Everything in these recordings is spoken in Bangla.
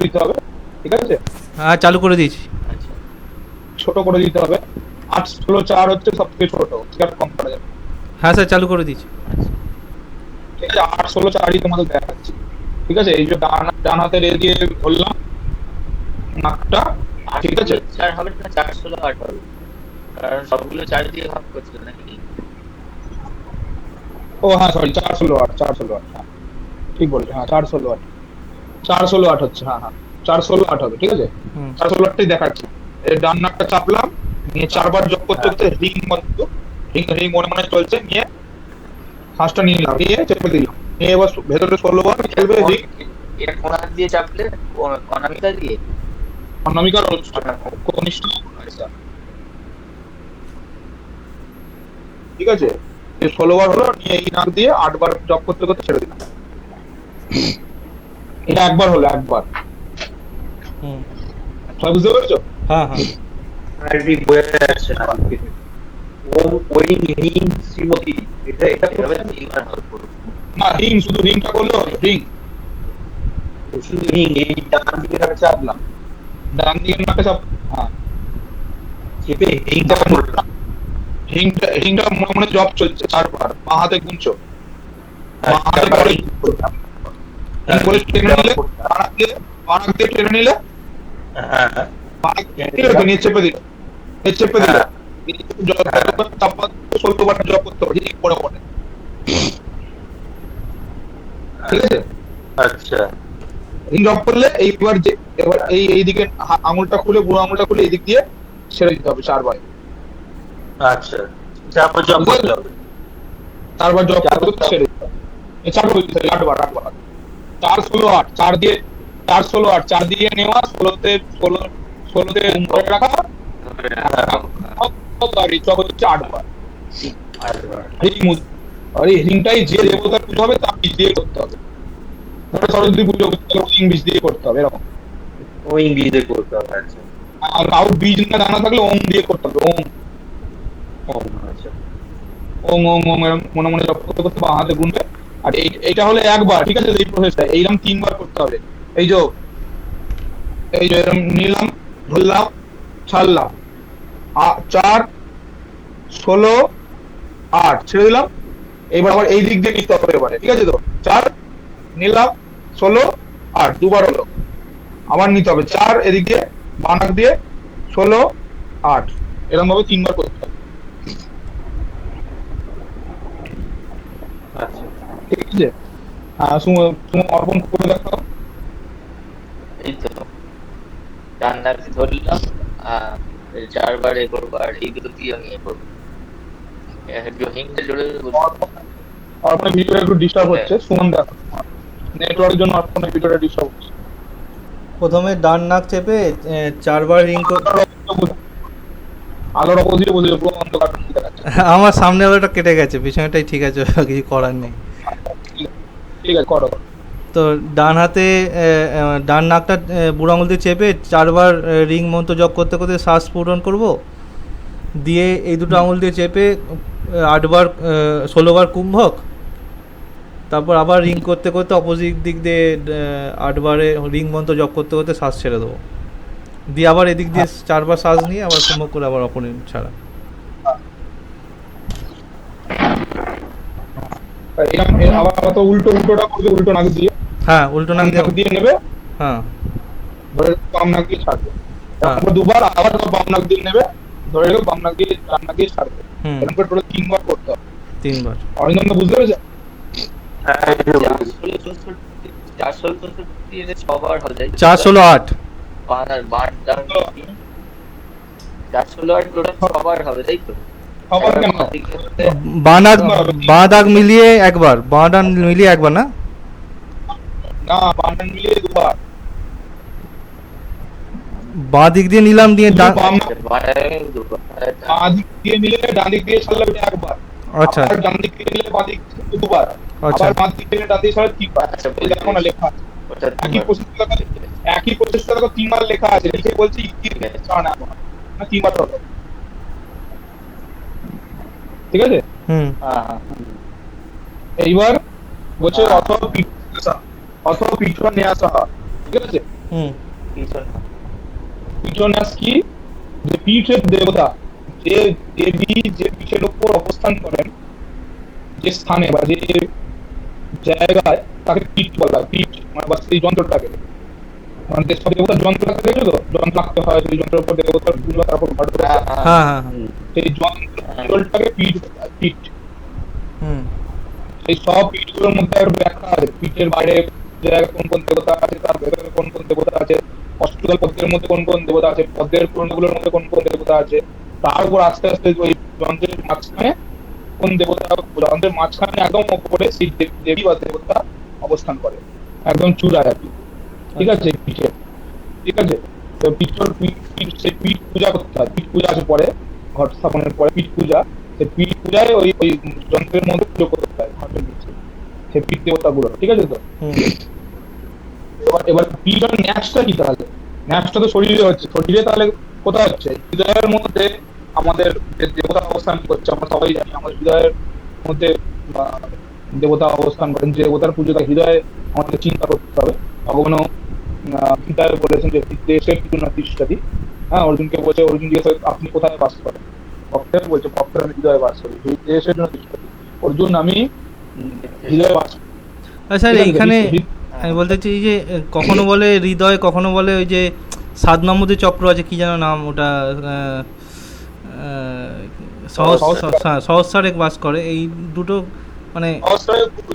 দিতে হবে, ঠিক আছে? হ্যাঁ চালু করে দিয়েছি। আচ্ছা ছোট করে দিতে হবে। 8 16 4 হচ্ছে সব থেকে ছোট, ঠিক আছে, কম করা যাবে। হ্যাঁ স্যার চালু করে দিয়েছি। আচ্ছা ঠিক আছে, 8 16 4ই তোমাদের দেখাচ্ছি। ঠিক আছে, এই যে ডান হাতের এ দিয়ে ধরলাম নাকটা, ঠিক আছে? 8 হবে না 4 16 8 হবে, কারণ সবগুলো 4 দিয়ে ভাগ করছে নাকি? ও হ্যাঁ সরি, 4 16 8, 4 16 8, হ্যাঁ ঠিক বলছো, হ্যাঁ 4 16 8, 4 16 8 হচ্ছে, হ্যাঁ হ্যাঁ 4 16 8 হবে, ঠিক আছে? হুম 4 16 8টাই দেখাচ্ছি। এই ডান নাকটা চাপলাম, নিয়ে 4 বার যোগ করতে করতে রিং মতো, রিং রিং মনে মনে চলছে, নিয়ে শ্বাসটা নিলাম, নিয়ে চেপে দিলাম, নিয়ে এবার ভেতরে 16 বার খেলবে রিং। এটা কোন হাত দিয়ে চাপলে? অনামিকা দিয়ে? অনামিকার কনিষ্ঠ, ঠিক আছে? 16 বার হলো, নিয়ে এই নাক দিয়ে 8 বার জপ করতে করতে ছেড়ে দিলাম। এটা একবার হলো, একবার। হুম সবাই বুঝতে পেরেছো? হ্যাঁ হ্যাঁ আরবি বোঝা যাচ্ছে না। ওম ওই হিং শ্রীমতী, এটা এটা এভাবে 3 বার ভাগ করবো। না, রিং শুধু রিংটা করলে হবে, রিং। শুধু হিং এই ডান দিকে নাকে চাপলাম, ডান দিকে নাকে চাপ, হ্যাঁ চেপে হিংটা করলাম। রিংটা রিংটা মনে মনে জপ চলছে 4 বার, বাঁ হাতে গুনছো, বাঁ হাতে তারপরে করে হিং করলাম। রিং করে টেনে নিলে, বাঁ হাত দিয়ে টেনে নিলে, হ্যাঁ বাঁ হাত দিয়ে নিয়ে চেপে দিলে, নিয়ে চেপে দিলে জপ চাপা 16 বার জপ করতে হবে, ঠিক পরে পরে, ঠিক আছে? আচ্ছা রিং জপ করলে এইবার যে এবার এইদিকে আঙুলটা খুলে, বুড়ো আঙুলটা খুলে এই দিক দিয়ে ছেড়ে দিতে হবে 4 বার। আচ্ছা, তারপর জব করতে হবে। 4 বার জব করতে ছেড়ে দিতে হবে। এই 4 বার, 8 বার, 8 বার। 4 16 8, 4 দিয়ে 4 16 8, 4 দিয়ে নেওয়া, 16তে ধরে রাখা, আর এই চক হচ্ছে 8 বার। আর এই রিংটাই যে দেবতার পুজো হবে তার বীজ দিয়ে করতে হবে। ধরো সরস্বতী পুজো করতে হবে, বীজ দিয়ে করতে হবে, এরকম। ওই ইংলিশে করতে হবে। আচ্ছা আর কারোর বীজ না জানা থাকলে ওম দিয়ে করতে হবে, ওম আচ্ছা ওম ওম ওম, এরকম মনে মনে জপ করতে করতে বাঁ হাতে গুনবে। আর এইটা হলো একবার, ঠিক আছে? এই প্রসেসটা এইরকম 3 বার করতে হবে। এই যে এরকম নিলাম, ধরলাম, ছাড়লাম, 4 16 8 ছেড়ে দিলাম। এবার আবার এই দিক দিয়ে নিতে হবে এবারে, ঠিক আছে তো? 4 নিলাম, 16 8, 2 বার হলো। আবার নিতে হবে 4 এদিক দিয়ে, বাঁ নাক দিয়ে, 16 8, এরকম ভাবে 3 বার করতে হবে, আচ্ছা ঠিক আছে? তুমি অর্পণ করে দেখো। এই তো ডান হাতে ধরলাম, 4 বার এ করবো, আর এইগুলো দিয়ে আমি এ করবো। হিংটা জোরে বলবো। অর্পণের ভিডিওটা একটু ডিস্টার্ব হচ্ছে, সুমন দেখো, নেটওয়ার্কের জন্য অর্পণের ভিডিওটা ডিস্টার্ব হচ্ছে। প্রথমে ডান নাক চেপে 4 বার রিং আলোর অপোজিটে বসে পুরো অন্ধকার দেখাচ্ছে। আমার সামনে আলোটা কেটে গেছে, পিছনেটাই ঠিক আছে, কিছু করার নেই। ঠিক আছে, করো। তো ডান হাতে ডান নাকটা বুড়ো আঙুল দিয়ে চেপে 4 বার রিং মন্ত্র জপ করতে করতে শ্বাস পূরণ করব, দিয়ে এই দুটো আঙুল দিয়ে চেপে 8 বার 16 বার কুম্ভক, তারপর আবার রিং করতে করতে অপোজিট দিক দিয়ে 8 বারে রিং মন্ত্র জপ করতে করতে শ্বাস ছেড়ে দেবো, দিয়ে আবার এদিক দিয়ে 4 বার শ্বাস নিয়ে আবার কুম্ভক করে আবার অপোনেন্ট ছাড়া। আবার তো উল্টোটা করবে, উল্টো নাক দিয়ে, হ্যাঁ উল্টো নাক দিয়ে। দিয়ে নেবে, হ্যাঁ ধরে বাম নাক দিয়ে ছাড়বে। হ্যাঁ তারপর 2 বার আবার বাম নাক দিয়ে নেবে, ধরে রেখে বাম নাক দিয়ে ডান নাক দিয়ে ছাড়বে। হুম এরকম করে টোটাল 3 বার করতে হবে। 3 বার। অরিন্দম বুঝতে পেরেছে? হ্যাঁ 6 বার হবে, 4 16 8 4 16 8 টোটাল 6 বার হবে, তাই তো? সবার কেন? বাঁ দাগ মিলিয়ে একবার, বাঁ ডান মিলিয়ে একবার না? না, বাম নাক মিলিয়ে 2 বার। বাঁ দিক দিয়ে নিলাম, দিয়ে ডান। বাম দিক দিয়ে নিলে ডান দিক দিয়ে ছাড়লে ওটা 1 বার। আচ্ছা আবার ডান দিক দিয়ে নিলে বাঁ দিক দিয়ে 2 বার। আচ্ছা আবার বাঁ দিক দিয়ে নিলে ডান দিকে ছাড়লে 3 বার। এই দেখো না লেখা আছে। একই প্রসেসটা দেখো 3 বার লেখা আছে, লিখে বলছি না 3 বার হবে, ঠিক আছে? হুম এইবার বলছে অথবা পিছনে নিয়ে আসা, ঠিক আছে? হুম পিছন পিঠনাস কি, যে পীঠের দেবতা, যে দেবী যে পীঠের উপর অবস্থান করেন, যে স্থানে বা যে জায়গায়, তাকে পীঠ বলা হয়। পীঠ মানে বা সেই যন্ত্রটাকে, মানে যে সব দেবতার যন্ত্র রাখতে দেখছো তো, যন্ত্র রাখতে হয়, সেই যন্ত্রের উপর দেবতার পুজো, তারপর ঘট করতে হ্যাঁ হয়। হ্যাঁ হ্যাঁ হ্যাঁ হ্যাঁ সেই যন্ত্রটাকে পীঠ বলা হয়, পীঠ। হুম এই সব পীঠগুলোর মধ্যে একটা ব্যাখ্যা আছে, পীঠের বাইরে জায়গায় কোন কোন দেবতা আছে, তার ভেতরে কোন কোন দেবতা আছে, অষ্টদল পদ্মের মধ্যে কোন কোন দেবতা আছে, পদ্মের পুরাণগুলোর মধ্যে কোন কোন দেবতা আছে, তার উপর আস্তে আস্তে ওই যন্ত্রের মাঝখানে কোন দেবতা, যন্ত্রের মাঝখানে একদম উপরে সেই দেবী বা দেবতা অবস্থান করে, একদম চূড়ায় আর কি। ঠিক আছে, পিঠে, ঠিক আছে। তো সেই পীঠ পূজা করতে হয়, পীঠ পূজা আছে পরে, ঘট স্থাপনের পরে পীঠ পূজা। সেই পীঠ পূজায় ওই ওই যন্ত্রের মধ্যে পুজো করতে হয় ঘটের নিচে, সেই পীঠ দেবতা গুলো, ঠিক আছে তো। হুম এবার এবার পীঠের ন্যাসটা কি তাহলে? ন্যাসটা তো শরীরে হচ্ছে, শরীরে তাহলে কোথায় হচ্ছে? হৃদয়ের মধ্যে আমাদের যে দেবতা অবস্থান করছে, আমরা সবাই জানি আমাদের হৃদয়ের মধ্যে আহ, দেবতা অবস্থান করেন। যে দেবতার পুজোটা হৃদয়ে আমাদের চিন্তা করতে হবে। ভগবানও গীতায় বলেছেন যে দেশের কিছু না তিষ্ঠাতি। হ্যাঁ, অর্জুনকে বলছে, অর্জুন জিজ্ঞেস করে, আপনি কোথায় বাস করেন? ভক্তের বলছে, ভক্তের আমি হৃদয়ে বাস করি। দেশের জন্য তিষ্ঠাতি, অর্জুন আমি হৃদয়ে বাস করি। আচ্ছা ঠিক আছে তো? এইখানে আমি বলতে চাই যে কখনো বলে হৃদয়, কখনো বলে ওই যে 7 নম্বর চক্র আছে, কি যেন নাম ওটা, সহস্রারে বাস করে, এই দুটো মানে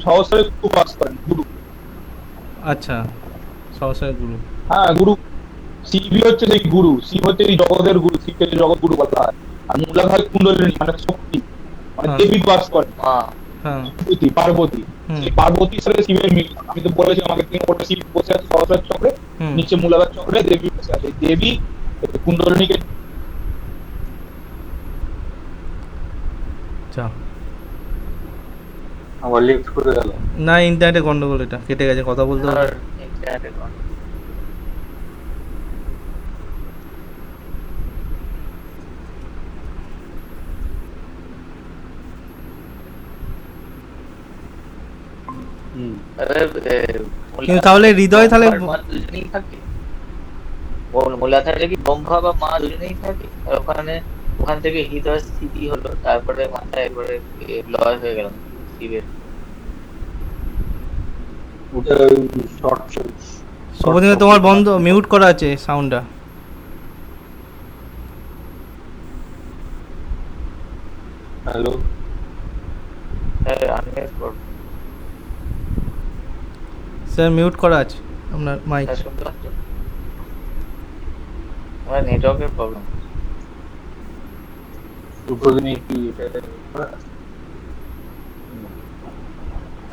সহস্রায় গুরু বাস করেন, গুরু। আচ্ছা সহস্রারে গুরু। হ্যাঁ, গুরু। শিবই হচ্ছে সেই গুরু, শিব হচ্ছে এই জগতের গুরু, শিবকে জগৎ গুরু বলা হয়। আর মূলাধারী কুণ্ডলিনী মানে শক্তি, মানে হ্যাঁ। দেবী বাস করেন, মা হ্যাঁ পার্বতী। হুম। সেই পার্বতীর সাথে শিবের মিল। আমি তো বলেছি আমাকে, তিনি ওটা শিব বসে আছে সহস্রার চক্রে, হুম নিচে মূলাধার চক্রে দেবী বসে আছে। এই দেবী কুণ্ডলিনীকে আচ্ছা। আমার লিফট করে গেল। না ইন্টারনেটে গন্ডগোল, এটা কেটে গেছে, কথা বলতে আর হবে। ইন্টারনেটে কোন আরে কিন্তু তাহলে হৃদয় তাহলে মা দুজনেই থাকে, মূলাধারে কি ব্রহ্মা বা মা দুজনেই থাকে, আর ওখান থেকে হৃদয় স্থিতি হলো, তারপরে মাথায় একবারে লয় হয়ে গেল শিবের। ওটা শর্ট শুভদিনে তোমার বন্ধ, মিউট করা আছে সাউন্ডটা। হ্যালো, হ্যাঁ আনমিউট করো। স্যার মিউট করা আছে আপনার মাইক। হ্যাঁ শুনতে পাচ্ছ? আমার নেটওয়ার্কের প্রবলেম। দুটো দিনে কি এটা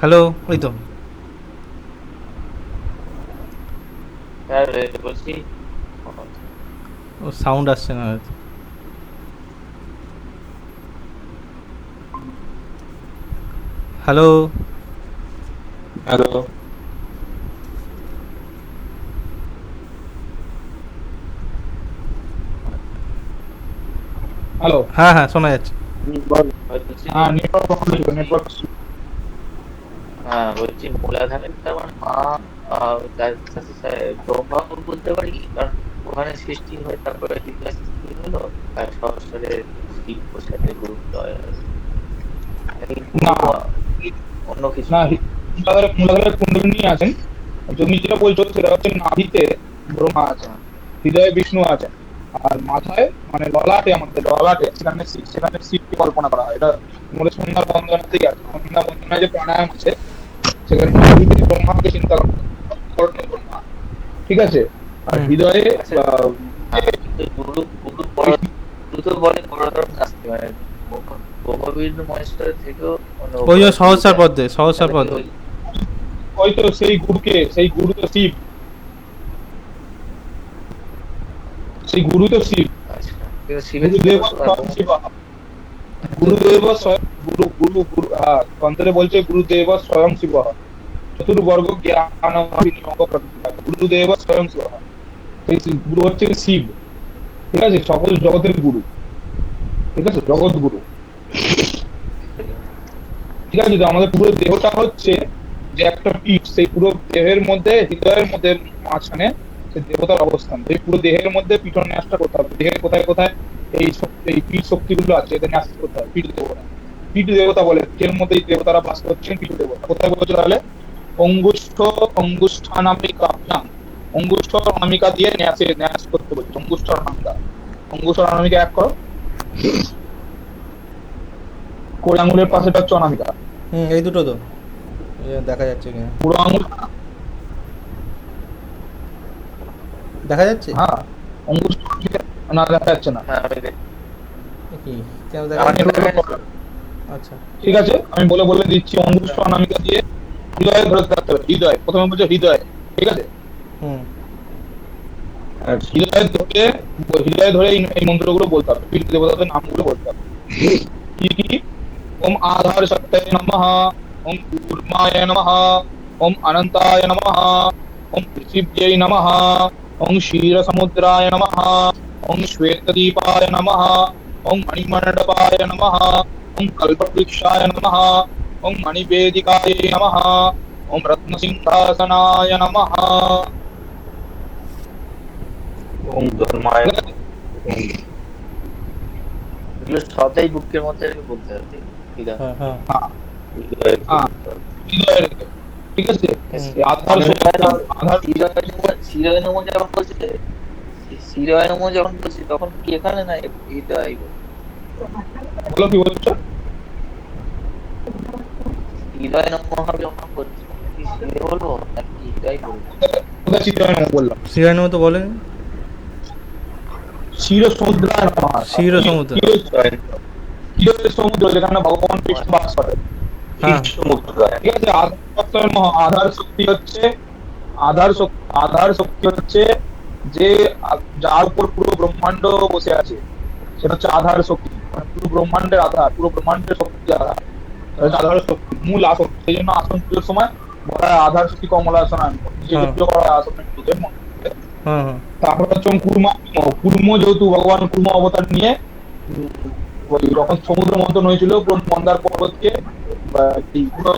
হ্যালো, ওই তো স্যার বলছি ও সাউন্ড আসছে না হয়তো। Hello hello, hello. হ্যাঁ হ্যাঁ শোনা যাচ্ছে। বলছি হ্যাঁ, নেটওয়ার্ক। হ্যাঁ বলছি মূলাধারে তার মানে মা, তার সাথে ব্রহ্মা বলতে পারি, কারণ ওখানে সৃষ্টি হয়, তারপরে হৃদয় সৃষ্টি হলো, আর সরাসরি শিব প্রসাদে গুরুত্বয় না, অন্য কিছু। না, মূলাধারে কুণ্ডলিনী আছেন। তুমি যেটা বলছো সেটা হচ্ছে নাভিতে ব্রহ্মা আছেন, হৃদয়ে বিষ্ণু আছেন, আর মাথায় মানে ললাটে, আমাদের ললাটে সেখানে শিবকে কল্পনা করা হয়। এটা আমাদের সন্ধ্যা বন্দনাতেই আছে। সন্ধ্যা বন্দনায় যে প্রাণায়াম আছে, সেখানে নাভিতে ব্রহ্মাকে চিন্তা করেন ব্রহ্মা, ঠিক আছে। আর হৃদয়ে কিন্তু গুরু বড়, গুরু তো বলে বড়তর শাস্তি, মানে ব্রহ্মবিষ্ণু মহেশ্বরের থেকেও ওই যে সহস্রার পদ্মে, সহস্রার পদ্মে। ওই তো সেই গুরু তো শিব, সেই গুরু তো শিব। আচ্ছা, কিন্তু শিবের গুরুদেব স্বয়ং শিব। গুরুদেব স্বয়ং গুরু গুরু গুরু তন্ত্রে বলছে গুরুদেব স্বয়ং শিব, চতুর্বর্গ জ্ঞান গুরুদেব স্বয়ং শিব। সেই গুরু হচ্ছে শিব, ঠিক আছে, সকল জগতের গুরু, ঠিক আছে, জগৎ গুরু, ঠিক আছে। তো আমাদের পুরো দেহটা হচ্ছে যে একটা পিঠ, সেই পুরো দেহের মধ্যে, হৃদয়ের মধ্যে মাঝখানে সে দেবতার অবস্থান। এই পুরো দেহের মধ্যে পিঠন ন্যাসটা করতে হবে, দেহের কোথায় কোথায় এই পীঠ শক্তিগুলো আছে এদের ন্যাস করতে হবে। পীঠ দেবতা, পীঠ দেবতা বলে এর মধ্যে এই দেবতারা বাস করছেন। পীঠ দেবতা কোথায় বলছে তাহলে? অঙ্গুষ্ঠানামিকাভ্যাম, অঙ্গুষ্ঠ অনামিকা দিয়ে ন্যাস করতে বলছে। অঙ্গুষ্ঠ অনামিকা, অঙ্গুষ্ঠ অনামিকা এক করো, কোড়ি আঙুলের পাশেটা হচ্ছে অনামিকা, এই দুটো তো দেখা যাচ্ছে কিনা, বুড়ো আঙুল, দেখা যাচ্ছে? হ্যাঁ অঙ্গুষ্ঠ না দেখা যাচ্ছে না। হ্যাঁ, আমি দেখি। কি কেন দেখা আমাকে যাচ্ছে? দেখা যাচ্ছে। আচ্ছা ঠিক আছে, আমি বলে বলে দিচ্ছি। অঙ্গুষ্ঠ অনামিকা দিয়ে হৃদয়ে ধরে থাকতে হবে। হৃদয় প্রথমে বলছে হৃদয়, ঠিক আছে? হুম হৃদয়ে ধরে এই মন্ত্রগুলো বলতে হবে, পীঠ দেবতাদের নামগুলো বলতে হবে। কি কি? ওম আধার শক্তয়ে নমঃ, ওম কূর্মায় নমঃ, ওম অনন্তায় নমঃ, ওম পৃথিব্যৈ নমঃ, ওম ক্ষীরসমুদ্রায় নমঃ, ওম শ্বেতদীপায় নমঃ, ওম মণিমণ্ডপায় নমঃ, ওম কল্পবৃক্ষায় নমঃ, ওম মণিবেদিকায় নমঃ, ওম রত্নসিংহাসনায় নমঃ। ওম ধর্মায় এগুলো সবটাই বুকের মধ্যে রেখে বলতে হবে, ঠিক আছে? হ্যাঁ হ্যাঁ হ্যাঁ, হ্যাঁ, হৃদয়ে রেখে, ঠিক আছে? এই আধার শিরোয় নমঃ যখন বলছে, শিরোয় নমঃ যখন বলছি তখন কি এখানে না হৃদয়? বলো কি বলছো? হৃদয় নমঃ যখন বলছি কি শিরে বলবো নাকি হৃদয় বলবো? কোথায় চিত্রায় নমঃ বললাম? শ্রীরায়ণ তো বলেন ক্ষীর সমুদ্রায় নমঃ। ক্ষীর সমুদ্র। ক্ষীর সমুদ্র যেখানে ভগবান কৃষ্ণ বাস করে, হ্যাঁ সমুদ্রায় ঠিক আছে? আধার শক্তি হচ্ছে, আধার শক্তি হচ্ছে যে যার উপর পুরো ব্রহ্মাণ্ড বসে আছে, সেটা হচ্ছে আধার শক্তি। মানে পুরো ব্রহ্মাণ্ডের আধার, পুরো ব্রহ্মাণ্ডের শক্তি আধার, এটা হচ্ছে আধার শক্তি, মূল আসন। সেই জন্য আসন পুজোর সময় বলা হয় আধার শক্তি কমলাসন, নিজেকে পুজো করা হয় আসনের পুজোর মধ্যে। হ্যাঁ হ্যাঁ তারপর হচ্ছে কুর্ম, যেহেতু ভগবান কুর্ম অবতার নিয়ে ওই যখন সমুদ্র মন্থন হয়েছিল মন্দার পর্বতকে,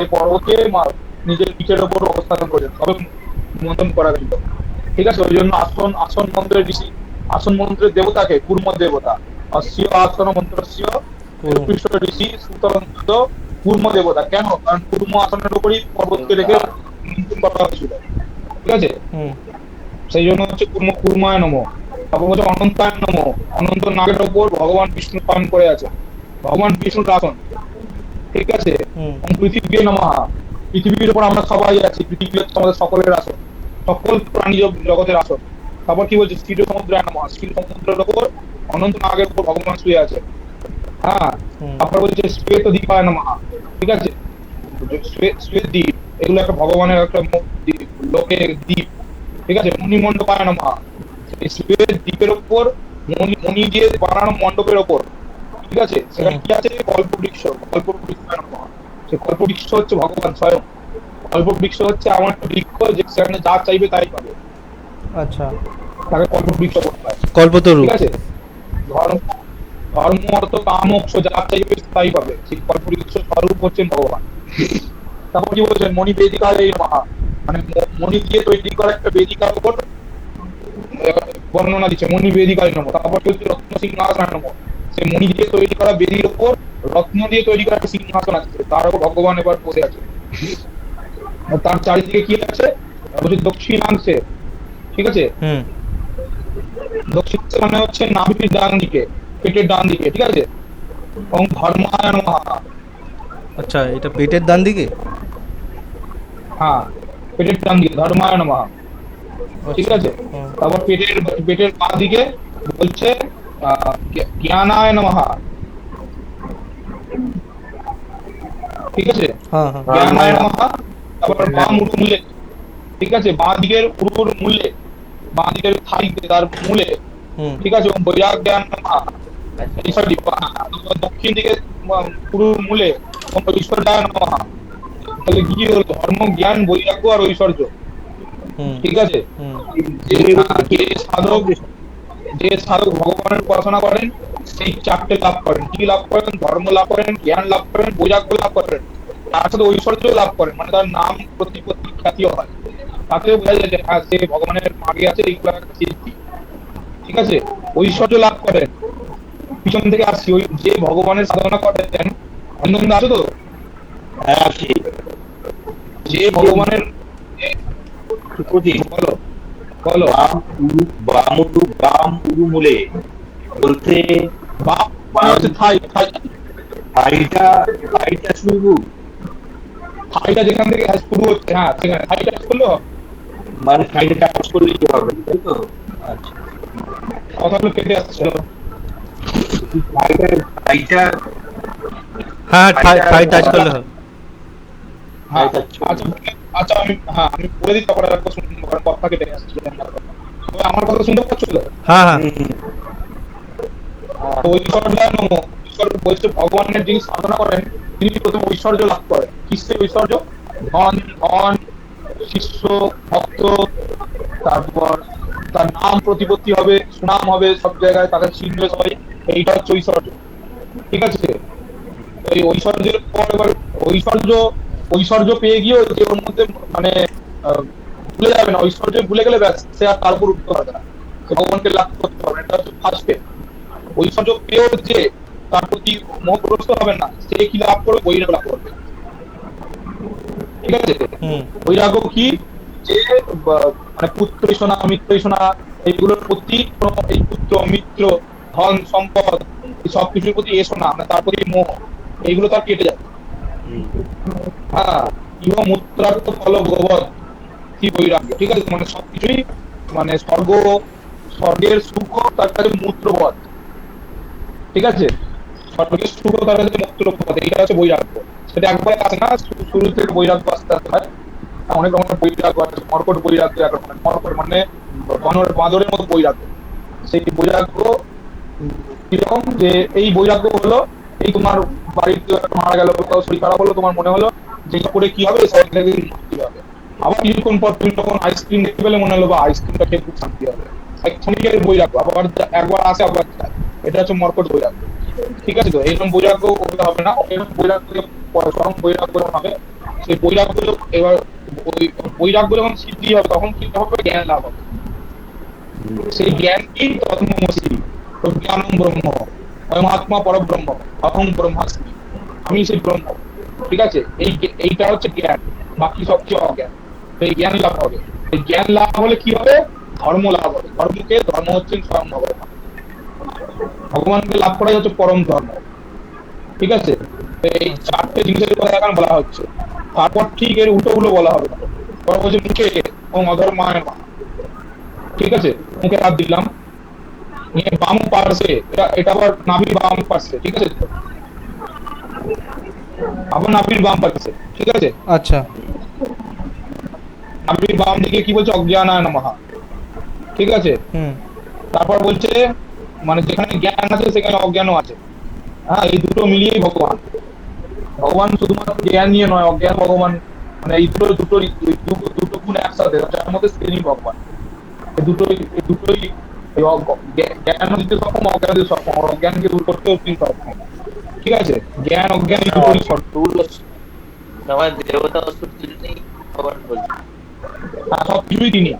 এই পর্বতকে নিজের পিঠের ওপর অবস্থান করেছেন, তবে মন্থন করা গেছিল, ঠিক আছে? ওই জন্য আসন মন্ত্রের ঋষি, আসন মন্ত্রের দেবতাকে কুর্ম দেবতা, অস্য আসন মন্ত্রস্য উৎকৃষ্ট ঋষি সুতরন্ত কুর্ম দেবতা। কেন? কারণ কুর্ম আসনের উপরই পর্বতকে রেখে মন্থন করা হয়েছিল, ঠিক আছে? হুম সেই জন্য হচ্ছে কুর্মায় নমঃ। তারপর হচ্ছে অনন্তায় নমঃ, অনন্ত নাগের ওপর ভগবান বিষ্ণু পালন করে আছে, ভগবান বিষ্ণুর আসন, ঠিক আছে? হুম পৃথিবী নমঃ, পৃথিবীর উপর আমরা সবাই আছি, পৃথিবী হচ্ছে আমাদের সকলের আসন, সকল প্রাণী জগতের আসন। তারপর কি বলছে? ক্ষীর সমুদ্রায় নমঃ, ক্ষীর সমুদ্রের উপর অনন্ত নাগের উপর ভগবান শুয়ে আছে, হ্যাঁ। হুম তারপর বলছে শ্বেত দ্বীপায় নমঃ, ঠিক আছে? শ্বেত দ্বীপ, এগুলো একটা ভগবানের একটা লোকের দ্বীপ, ঠিক আছে? মণিমণ্ডপায় নমঃ, এই শ্বেত দ্বীপের উপর মণি দিয়ে বানানো মণ্ডপের ওপর, ঠিক আছে? সেখানে কি আছে? কল্পবৃক্ষ, কল্পবৃক্ষায় নমঃ। সেই কল্পবৃক্ষ হচ্ছে ভগবান স্বয়ং। কল্পবৃক্ষ হচ্ছে আমার একটা বৃক্ষ, যে সেখানে যা চাইবে তাই পাবে, আচ্ছা তাকে কল্পবৃক্ষ বলতে হয়, কল্পতরু। ঠিক আছে? ধর্ম ধর্ম অর্থ কাম মোক্ষ যা চাইবে তাই পাবে, সেই কল্পবৃক্ষ স্বরূপ হচ্ছেন ভগবান। তারপর কি বলছেন? মণি বেদিকায় নমঃ, মানে মণি দিয়ে তৈরি করা একটা বেদিকার উপর বর্ণনা দিচ্ছে, মণি বেদিকায় নমঃ। তারপর কি হচ্ছে? রত্ন সিংহাসন নমঃ, সেই মণি দিয়ে তৈরি করা বেদির উপর রত্ন দিয়ে তৈরি করা একটা সিংহাসন আছে, তার উপর ভগবান এবার বসে আছে। আর তার চারিদিকে কি আছে? বলছে দক্ষিণাংশে, ঠিক আছে? হুম দক্ষিণাংশে মানে হচ্ছে নাভির ডান দিকে, পেটের ডান দিকে, ঠিক আছে? ওম ধর্মায় নমঃ, আচ্ছা এটা পেটের ডান দিকে? হ্যাঁ পেটের ডান দিকে ধর্মায় নমঃ, ঠিক আছে? হুম। তারপর পেটের বাঁ দিকে বলছে জ্ঞানায় নমঃ, ঠিক আছে? হ্যাঁ হ্যাঁ জ্ঞানায় নমঃ। তারপর বাম মূলে, ঠিক আছে? বাঁ দিকের উরুর মূলে, বাঁ দিকের থাইতে তার মূলে, হুম ঠিক আছে? ওম বৈরাগ্যায় নমঃ। সরি, দক্ষিণ দিকে পুরুর মূলে ওম ঐশ্বর্যায় নমঃ। তাহলে কি হলো? ধর্ম, জ্ঞান, বৈরাগ্য আর ঐশ্বর্য, হুম ঠিক আছে? হুম যে সাধক ভগবানের উপাসনা করেন সেই চারটে লাভ করেন। কি লাভ করেন? ধর্ম লাভ করেন, জ্ঞান লাভ করেন, বৈরাগ্য লাভ করেন, তার সাথে ঐশ্বর্য লাভ করেন, মানে তার নাম প্রতিপত্তি খ্যাতিও হয়। তাতেও বোঝা যায় যে হ্যাঁ সে ভগবানের মাগে আছে, এইগুলো একটা সিদ্ধি। ঠিক আছে, ঐশ্বর্য লাভ করেন। পিছন থেকে আসছি, ওই যে ভগবানের সাধনা করেন, অনন্ত আছে তো, হ্যাঁ সেই যে ভগবানের, সুপ্রদীপ বলো বলো, বাম উরুমূলে বলতে বাপ মানে হচ্ছে থাই, থাই, থাইটা শুরু, থাইটা যেখান থেকে শুরু হচ্ছে, হ্যাঁ সেখানে থাইটা করলো। মানে থাইটা টাচ করলেই হবে, তাই তো? আচ্ছা, কথাগুলো কেটে আসছিল। থাইটা হ্যাঁ থাই টাচ করলে হবে। হ্যাঁ থাইটা আচ্ছা, আচ্ছা আমি বলে দিই, তারপরে আরেকবার শুনবো, কারণ কথা কেটে আসছিল। তবে আমার কথা শুনতে পাচ্ছ তো? হ্যাঁ হ্যাঁ তো ঐশ্বর্যায় নমঃ, ঈশ্বর বলছে ভগবানের যিনি সাধনা করেন তিনি প্রথম ঐশ্বর্য লাভ করেন। কিসের ঐশ্বর্য? ধন, ধন, শিষ্য, ভক্ত, তারপর তার নাম প্রতিপত্তি হবে, সুনাম হবে সব জায়গায়, তাদের চিহ্ন হবে, এইটা হচ্ছে ঐশ্বর্য। ঠিক আছে, এই ঐশ্বর্যের পর এবার ঐশ্বর্য ঐশ্বর্য পেয়ে গিয়েও যে ওর মধ্যে মানে ভুলে যাবে না, ঐশ্বর্য ভুলে গেলে ব্যাস সে আর তার উপর উঠতে পারবে না, সে ভগবানকে লাভ করতে পারবে না। এটা হচ্ছে ফার্স্ট স্টেপ। ঐশ্বর্য পেয়েও যে তার প্রতি মোহগ্রস্ত হবে না, সে কি লাভ করবে? বৈরাগ্য লাভ করবে। ঠিক আছে, হুম বৈরাগ্য কি? যে মানে পুত্র সোনা, মিত্র সোনা, এইগুলোর প্রতি কোনো, এই পুত্র মিত্র, ধন সম্পদ, এই সব কিছুর প্রতি এসো না, মানে তার প্রতি মোহ, এইগুলো তার কেটে যাবে। হ্যাঁ, ইহ মূত্রার্থ ফল ভগবত কি বৈরাগ্য। ঠিক আছে, মানে সবকিছুই মানে স্বর্গের সুখ তার কাছে মূত্রবধ। ঠিক আছে, স্বর্গের সুখ তার কাছে মূত্রবধ, এইটা হচ্ছে বৈরাগ্য। সেটা একবারে আসে না, শুরু থেকে বৈরাগ্য আস্তে আস্তে হয়। অনেক রকমের বৈরাগ্য আছে, মর্কট বৈরাগ্য এক রকমের, মর্কট মানে বাঁদরের মতো বৈরাগ্য। সেই বৈরাগ্য কিরকম? যে এই বৈরাগ্য হলো, এই তোমার বাড়িতে একটা মারা গেল, কোথাও শরীর খারাপ হলো, তোমার মনে হলো যে এটা করে কি হবে, শরীর থেকে মুক্তি হবে। আবার কিছুক্ষণ পর তুমি তখন আইসক্রিম দেখতে পেলে, মনে হলো বা আইসক্রিমটা খেয়ে খুব শান্তি হবে। ক্ষণিকের বৈরাগ্য, আবার একবার আসে আবার যায়, এটা হচ্ছে মর্কট বৈরাগ্য। ঠিক আছে, তো এইরকম বৈরাগ্য করতে হবে না, এরকম বৈরাগ্য স্বয়ং বৈরাগ্য হবে। সেই বৈরাগ্য এবার বৈরাগ্য যখন সিদ্ধি হবে তখন কি হবে? জ্ঞান লাভ হবে। সেই জ্ঞান কি? তত্ত্বমসি, প্রজ্ঞানং ব্রহ্ম, অয়ম আত্মা পরব্রহ্ম, অহং ব্রহ্মাস্মি, আমি সেই ব্রহ্ম। ঠিক আছে, এইটা হচ্ছে জ্ঞান, বাকি সব কিছু অজ্ঞান। তো এই জ্ঞান লাভ হবে। এই জ্ঞান লাভ হলে কি হবে? ধর্ম লাভ হবে। ধর্ম হচ্ছে স্বয়ং ভগবান, ভগবানকে লাভ করাই হচ্ছে পরম ধর্ম। ঠিক আছে, তো এই চারটে জিনিসের কথা এখন বলা হচ্ছে। তারপর ঠিক এর উল্টো বলা হবে। পরে বলছে মুখে অধর্মায় মা। ঠিক আছে, মুখে হাত দিলাম, নিয়ে বাম পার্শ্বে, এটা আবার নাভির বাম পার্শ্বে। ঠিক আছে, আবার নাভির বাম পার্শ্বে। ঠিক আছে, আচ্ছা নাভির বাম দিকে কি বলছে? অজ্ঞানায় নমঃ। ঠিক আছে, হুম তারপর বলছে মানে যেখানে জ্ঞান আছে সেখানে অজ্ঞানও আছে। হ্যাঁ, এই দুটো মিলিয়েই ভগবান। ভগবান শুধুমাত্র জ্ঞান নিয়ে নয়, অজ্ঞান ভগবান, মানে এই দুটো গুণ একসাথে, যার মধ্যে তিনি ভগবান। এই দুটোই জ্ঞান দিতে সক্ষম, অজ্ঞান দিতে সক্ষম, অজ্ঞানকে দূর করতেও তিনি সক্ষম। ঠিক আছে, জ্ঞান অজ্ঞান এই দুটোই আমার দেবতা অসুর নেই ভগবান বলছে। সবকিছুই তিনি।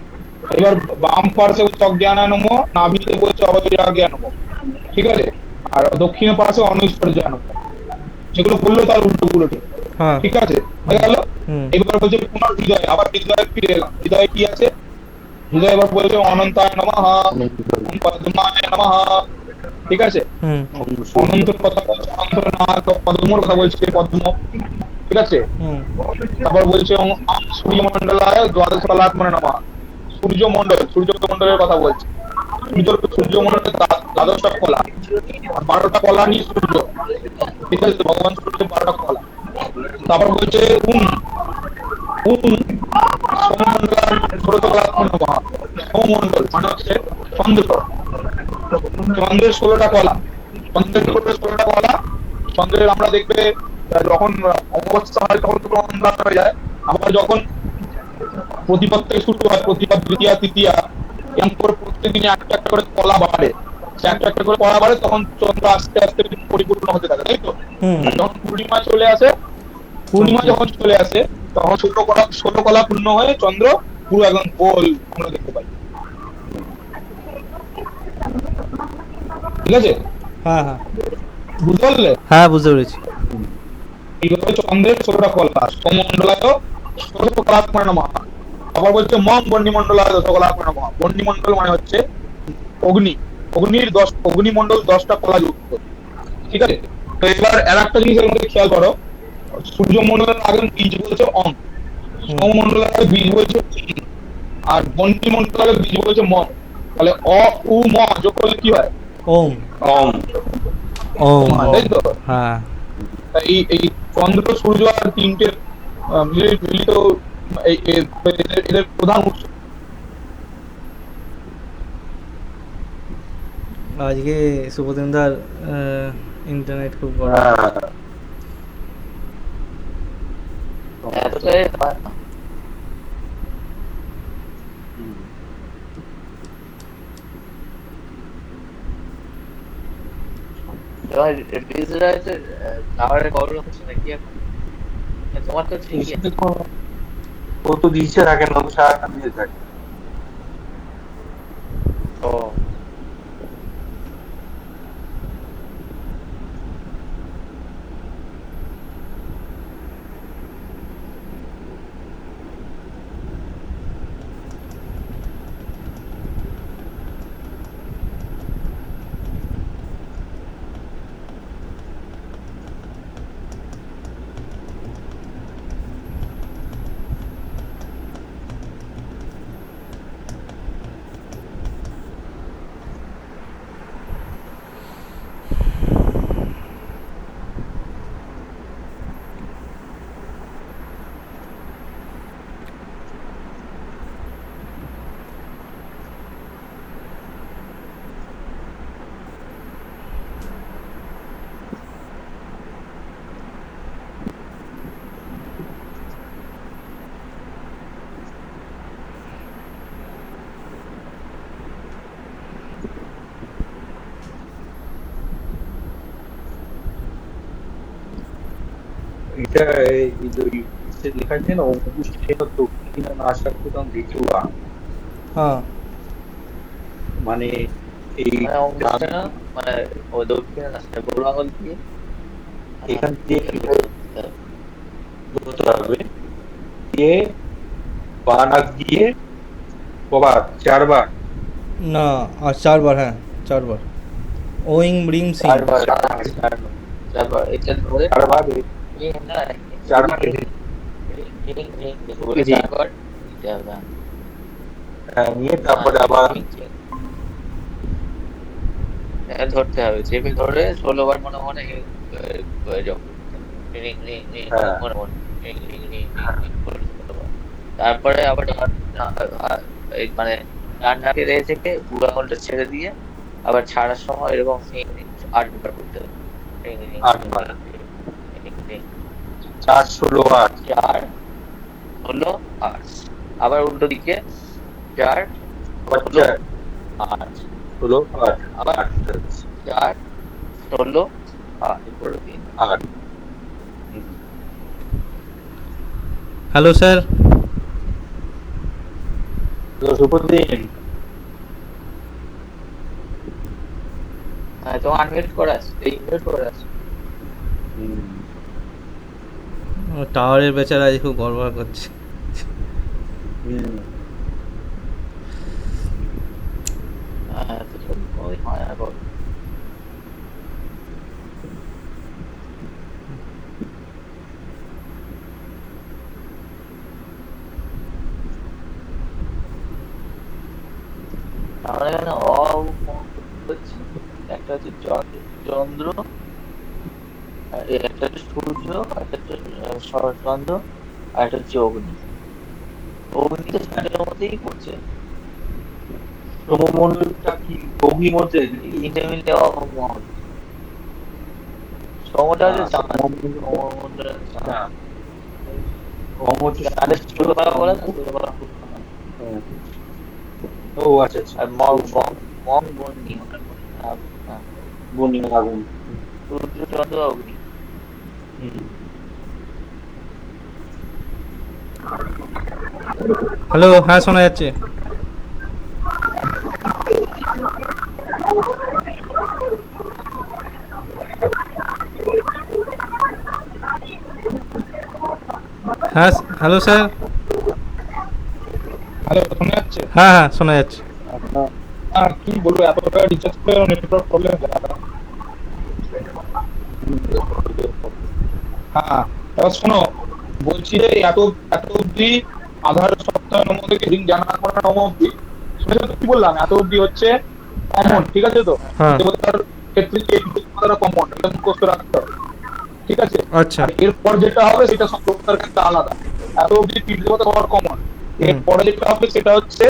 এবার বাম পার্শ্বে হচ্ছে অজ্ঞানায় নমঃ, নাভিতে বলছে অবৈরাগ্যায় নমঃ। ঠিক আছে, আর দক্ষিণ পার্শ্বে অনৈশ্বর্যায় নমঃ। যেগুলো বললো তার উল্টো গুলো ঠিক। হ্যাঁ ঠিক আছে, হয়ে গেল। হুম এবার বলছে পুনর হৃদয়, আবার হৃদয়ে ফিরে এলাম। হৃদয়ে কি আছে? হৃদয় এবার বলছে অনন্তায় নমঃ, পদ্মায় নমঃ। ঠিক আছে, হুম অনন্তর কথা বলছে, অনন্তর নায়ক পদ্মর কথা বলছে, পদ্ম। ঠিক আছে, হুম তারপর বলছে সূর্যমন্ডলায় দ্বাদশ কলাত্মনে নমঃ। সূর্যমন্ডলের কথা বলছে। সূর্যমন্ডলের দ্বাদশটা কলা, 12টা কলা নিয়ে সূর্য। ঠিক আছে, তো ভগবান সূর্য 12টা কলা। তারপর বলছে সৌমমন্ডলায় ষোড়শ কলাত্মনে নমঃ। সৌমমন্ডল মানে হচ্ছে চন্দ্র, চন্দ্রের 16টা কলা। চন্দ্রের 16টা কলা। চন্দ্রের আমরা দেখবে যখন অমাবস্যা হয় তখন পুরো অন্ধকার হয়ে যায়। আবার যখন প্রতিপদ থেকে শুরু হয়, প্রতিপদ, দ্বিতীয়া, তৃতীয়া, এরকম করে প্রত্যেকদিন একটা একটা করে কলা বাড়ে। সে একটা একটা করে কলা বাড়ে, তখন চন্দ্র আস্তে আস্তে পরিপূর্ণ হতে থাকে, তাই তো? হুম আর যখন পূর্ণিমা চলে আসে, তখন 16 কলা পূর্ণ হয়ে চন্দ্র পুরো একদম গোল আমরা দেখতে পাই। ঠিক আছে, হ্যাঁ হ্যাঁ বুঝতে পারলে? হ্যাঁ বুঝতে পেরেছি। এইভাবে চন্দ্রের 16টা কলা, সমমণ্ডলায় ষোড়শ কলাত্মা নমঃ। আবার বলছে মম বন্যিমণ্ডলায় দশ কলাত্মা নমঃ। বন্যিমণ্ডল মানে হচ্ছে অগ্নি, অগ্নিমণ্ডল 10টা কলা যুক্ত। ঠিক আছে, তো এবার আর একটা জিনিস এর মধ্যে খেয়াল করো, সূর্যমণ্ডলের আগে বীজ বলছে অং, সৌরমণ্ডলের আগে বীজ বলছে ইং, আর বন্যিমণ্ডলের বীজ বলছে মম। তাহলে অ উ ম যোগ করলে কি হয়? ওম। ওম। ওম হয়, তাই তো? হ্যাঁ। এই এই চন্দ্র সূর্য আর তিনটে মিলিত এদের প্রধান উৎস। আজকে সুভদ্রেন্দার ইন্টারনেট খুব বড়। এতটাই হয় না। এবার রিজরাইটের টাওয়ারের প্রবলেম হচ্ছে নাকি এখন? তোমার তো ঠিকই আছে। ও তো দিচ্ছে থাকে না, সারাক্ষণ দিয়ে থাকে। ও এটা এই যে লেখা আছে না, অঙ্কুশেন দক্ষিণ নাসাকুতং দ্বিতীয়া, হ্যাঁ মানে এই মানে অঙ্কটা না, মানে ও দক্ষিণে রাস্তা বড় আঙুল দিয়ে এখান দিয়ে ধরতে হবে, দিয়ে বাঁ নাক দিয়ে কবার 4 বার। না আর 4 বার, হ্যাঁ 4 বার। ওইং ব্রিং সিং। চারবার এটা ধরে 4 বার না 4 বার বলে চারবার দিতে হবে। নিয়ে তারপরে আবার ধরতে হবে, চেপে ধরে 16 বার মনে মনে তারপরে আবার মানে ডান নাকে রেখে থেকে বুড়ো আঙুলটা ছেড়ে দিয়ে আবার ছাড়ার সময় এরকম 8 বার করতে হবে। 8 বার, 4 16 8 4 16 8, আবার উল্টো দিকে 4 16 8, 16 8 আবার 4 16 8। Hello sir. শুভদিন। হ্যাঁ তো আনমিউট করা আছে, ইনমিউট করা আছে। টাওয়ারের বেচারা আজ খুব গড়বড় করছে। হ্যাঁ তো ওই হয় না বল। আমরা এখানে হচ্ছে একটা হচ্ছে চন্দ্র, আর একটা হচ্ছে সূর্য, একটা হচ্ছে চন্দ্র, আর একটা হচ্ছে অগ্নি। অগ্নি তো সূর্যের মধ্যেই পড়ছে। সমমণ্ডলটা কি অগ্নির মধ্যে? তিনটে মিলে মহল। সমটা হচ্ছে চাঁদ, সমমণ্ডলের চাঁদ। চাঁদের ছোটবেলা বলে না, ছোটবেলা। ও আচ্ছা আচ্ছা। আর মং বন্যি, বনি আগুন। সূর্য চন্দ্র অগ্নি। হ্যালো, হ্যাঁ শোনা যাচ্ছে। হ্যাঁ, হ্যালো স্যার। হ্যালো, শোনা যাচ্ছে? হ্যাঁ হ্যাঁ শোনা যাচ্ছে। আর কি বলবো, এত টাকা রিচার্জ করে নেটওয়ার্ক প্রবলেম। হ্যাঁ, এবার শোনো, বলছি যে এত এত অব্দি আধার সপ্তাহের নম্বর থেকে লিঙ্ক জানা করার নম্বর অব্দি শুনেছো তো? কি বললাম, এত অব্দি হচ্ছে কমন, ঠিক আছে তো? হ্যাঁ। দেবতার ক্ষেত্রে কমন, এটা মুখস্থ রাখতে হবে, ঠিক আছে? আচ্ছা। আর এরপর যেটা হবে সেটা সব দেবতার ক্ষেত্রে আলাদা। এত অব্দি পীঠ দেবতা হওয়ার কমন। এরপরে যেটা হবে সেটা হচ্ছে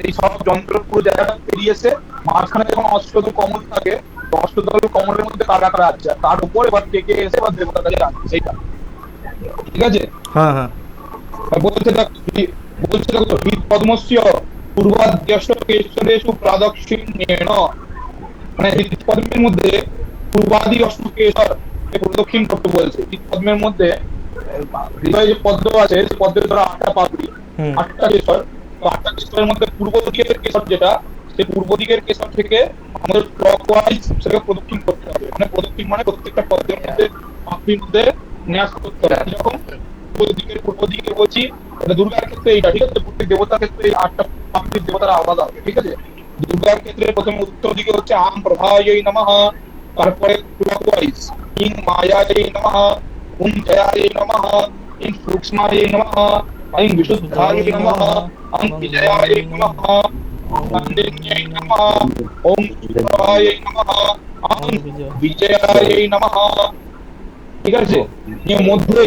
এই সব যন্ত্র পুরো জায়গাটা পেরিয়েছে, মাঝখানে যখন অষ্টদল কমল থাকে, তো অষ্টদল কমলের মধ্যে কারা কারা আছে, আর তার উপর এবার কে কে এসে এবার দেবতার কাছে রাখছে, সেইটা, ঠিক আছে? হ্যাঁ হ্যাঁ। আর বলছে দেখো, হৃদ পদ্মস্য পূর্বাদ্যস্য কেশরেষু প্রাদক্ষিণ্যেন, মানে হৃদ পদ্মের মধ্যে পূর্বাদি অষ্ট কেশর প্রদক্ষিণ করতে বলছে। হৃদ পদ্মের মধ্যে হৃদয়ে যে পদ্ম আছে, সেই পদ্মের ধরো 8টা পাপড়ি, 8টা কেশর। তো 8টা কেশরের মধ্যে পূর্ব দিকের কেশর যেটা, সেই পূর্ব দিকের কেশর থেকে আমাদের ক্লকওয়াইজ সেটাকে প্রদক্ষিণ করতে হবে। মানে প্রদক্ষিণ মানে প্রত্যেকটা পদ্মের মধ্যে পাপড়ির মধ্যে ন্যাস করতে হবে। যখন পূর্ব দিকে বলছি, এটা দুর্গার ক্ষেত্রে এইটা, ঠিক আছে? প্রত্যেক দেবতার ক্ষেত্রে এই 8টা পাপড়ির দেবতারা আলাদা হবে, ঠিক আছে? দুর্গার ক্ষেত্রে প্রথমে উত্তর দিকে হচ্ছে আম প্রভায় নমঃ, তারপরে ক্লকওয়াইজ ইং মায়ায় নমঃ, ওম জয়ায় নমঃ, ইং সূক্ষ্মায় নমঃ, ইং বিশুদ্ধায় নমঃ, ওম বিজয়ায় নমঃ, নন্দিন্যায় নমঃ, ওম প্রভায় নমঃ, ওম বিজয়ায় নমঃ, ঠিক আছে? এর মধ্যে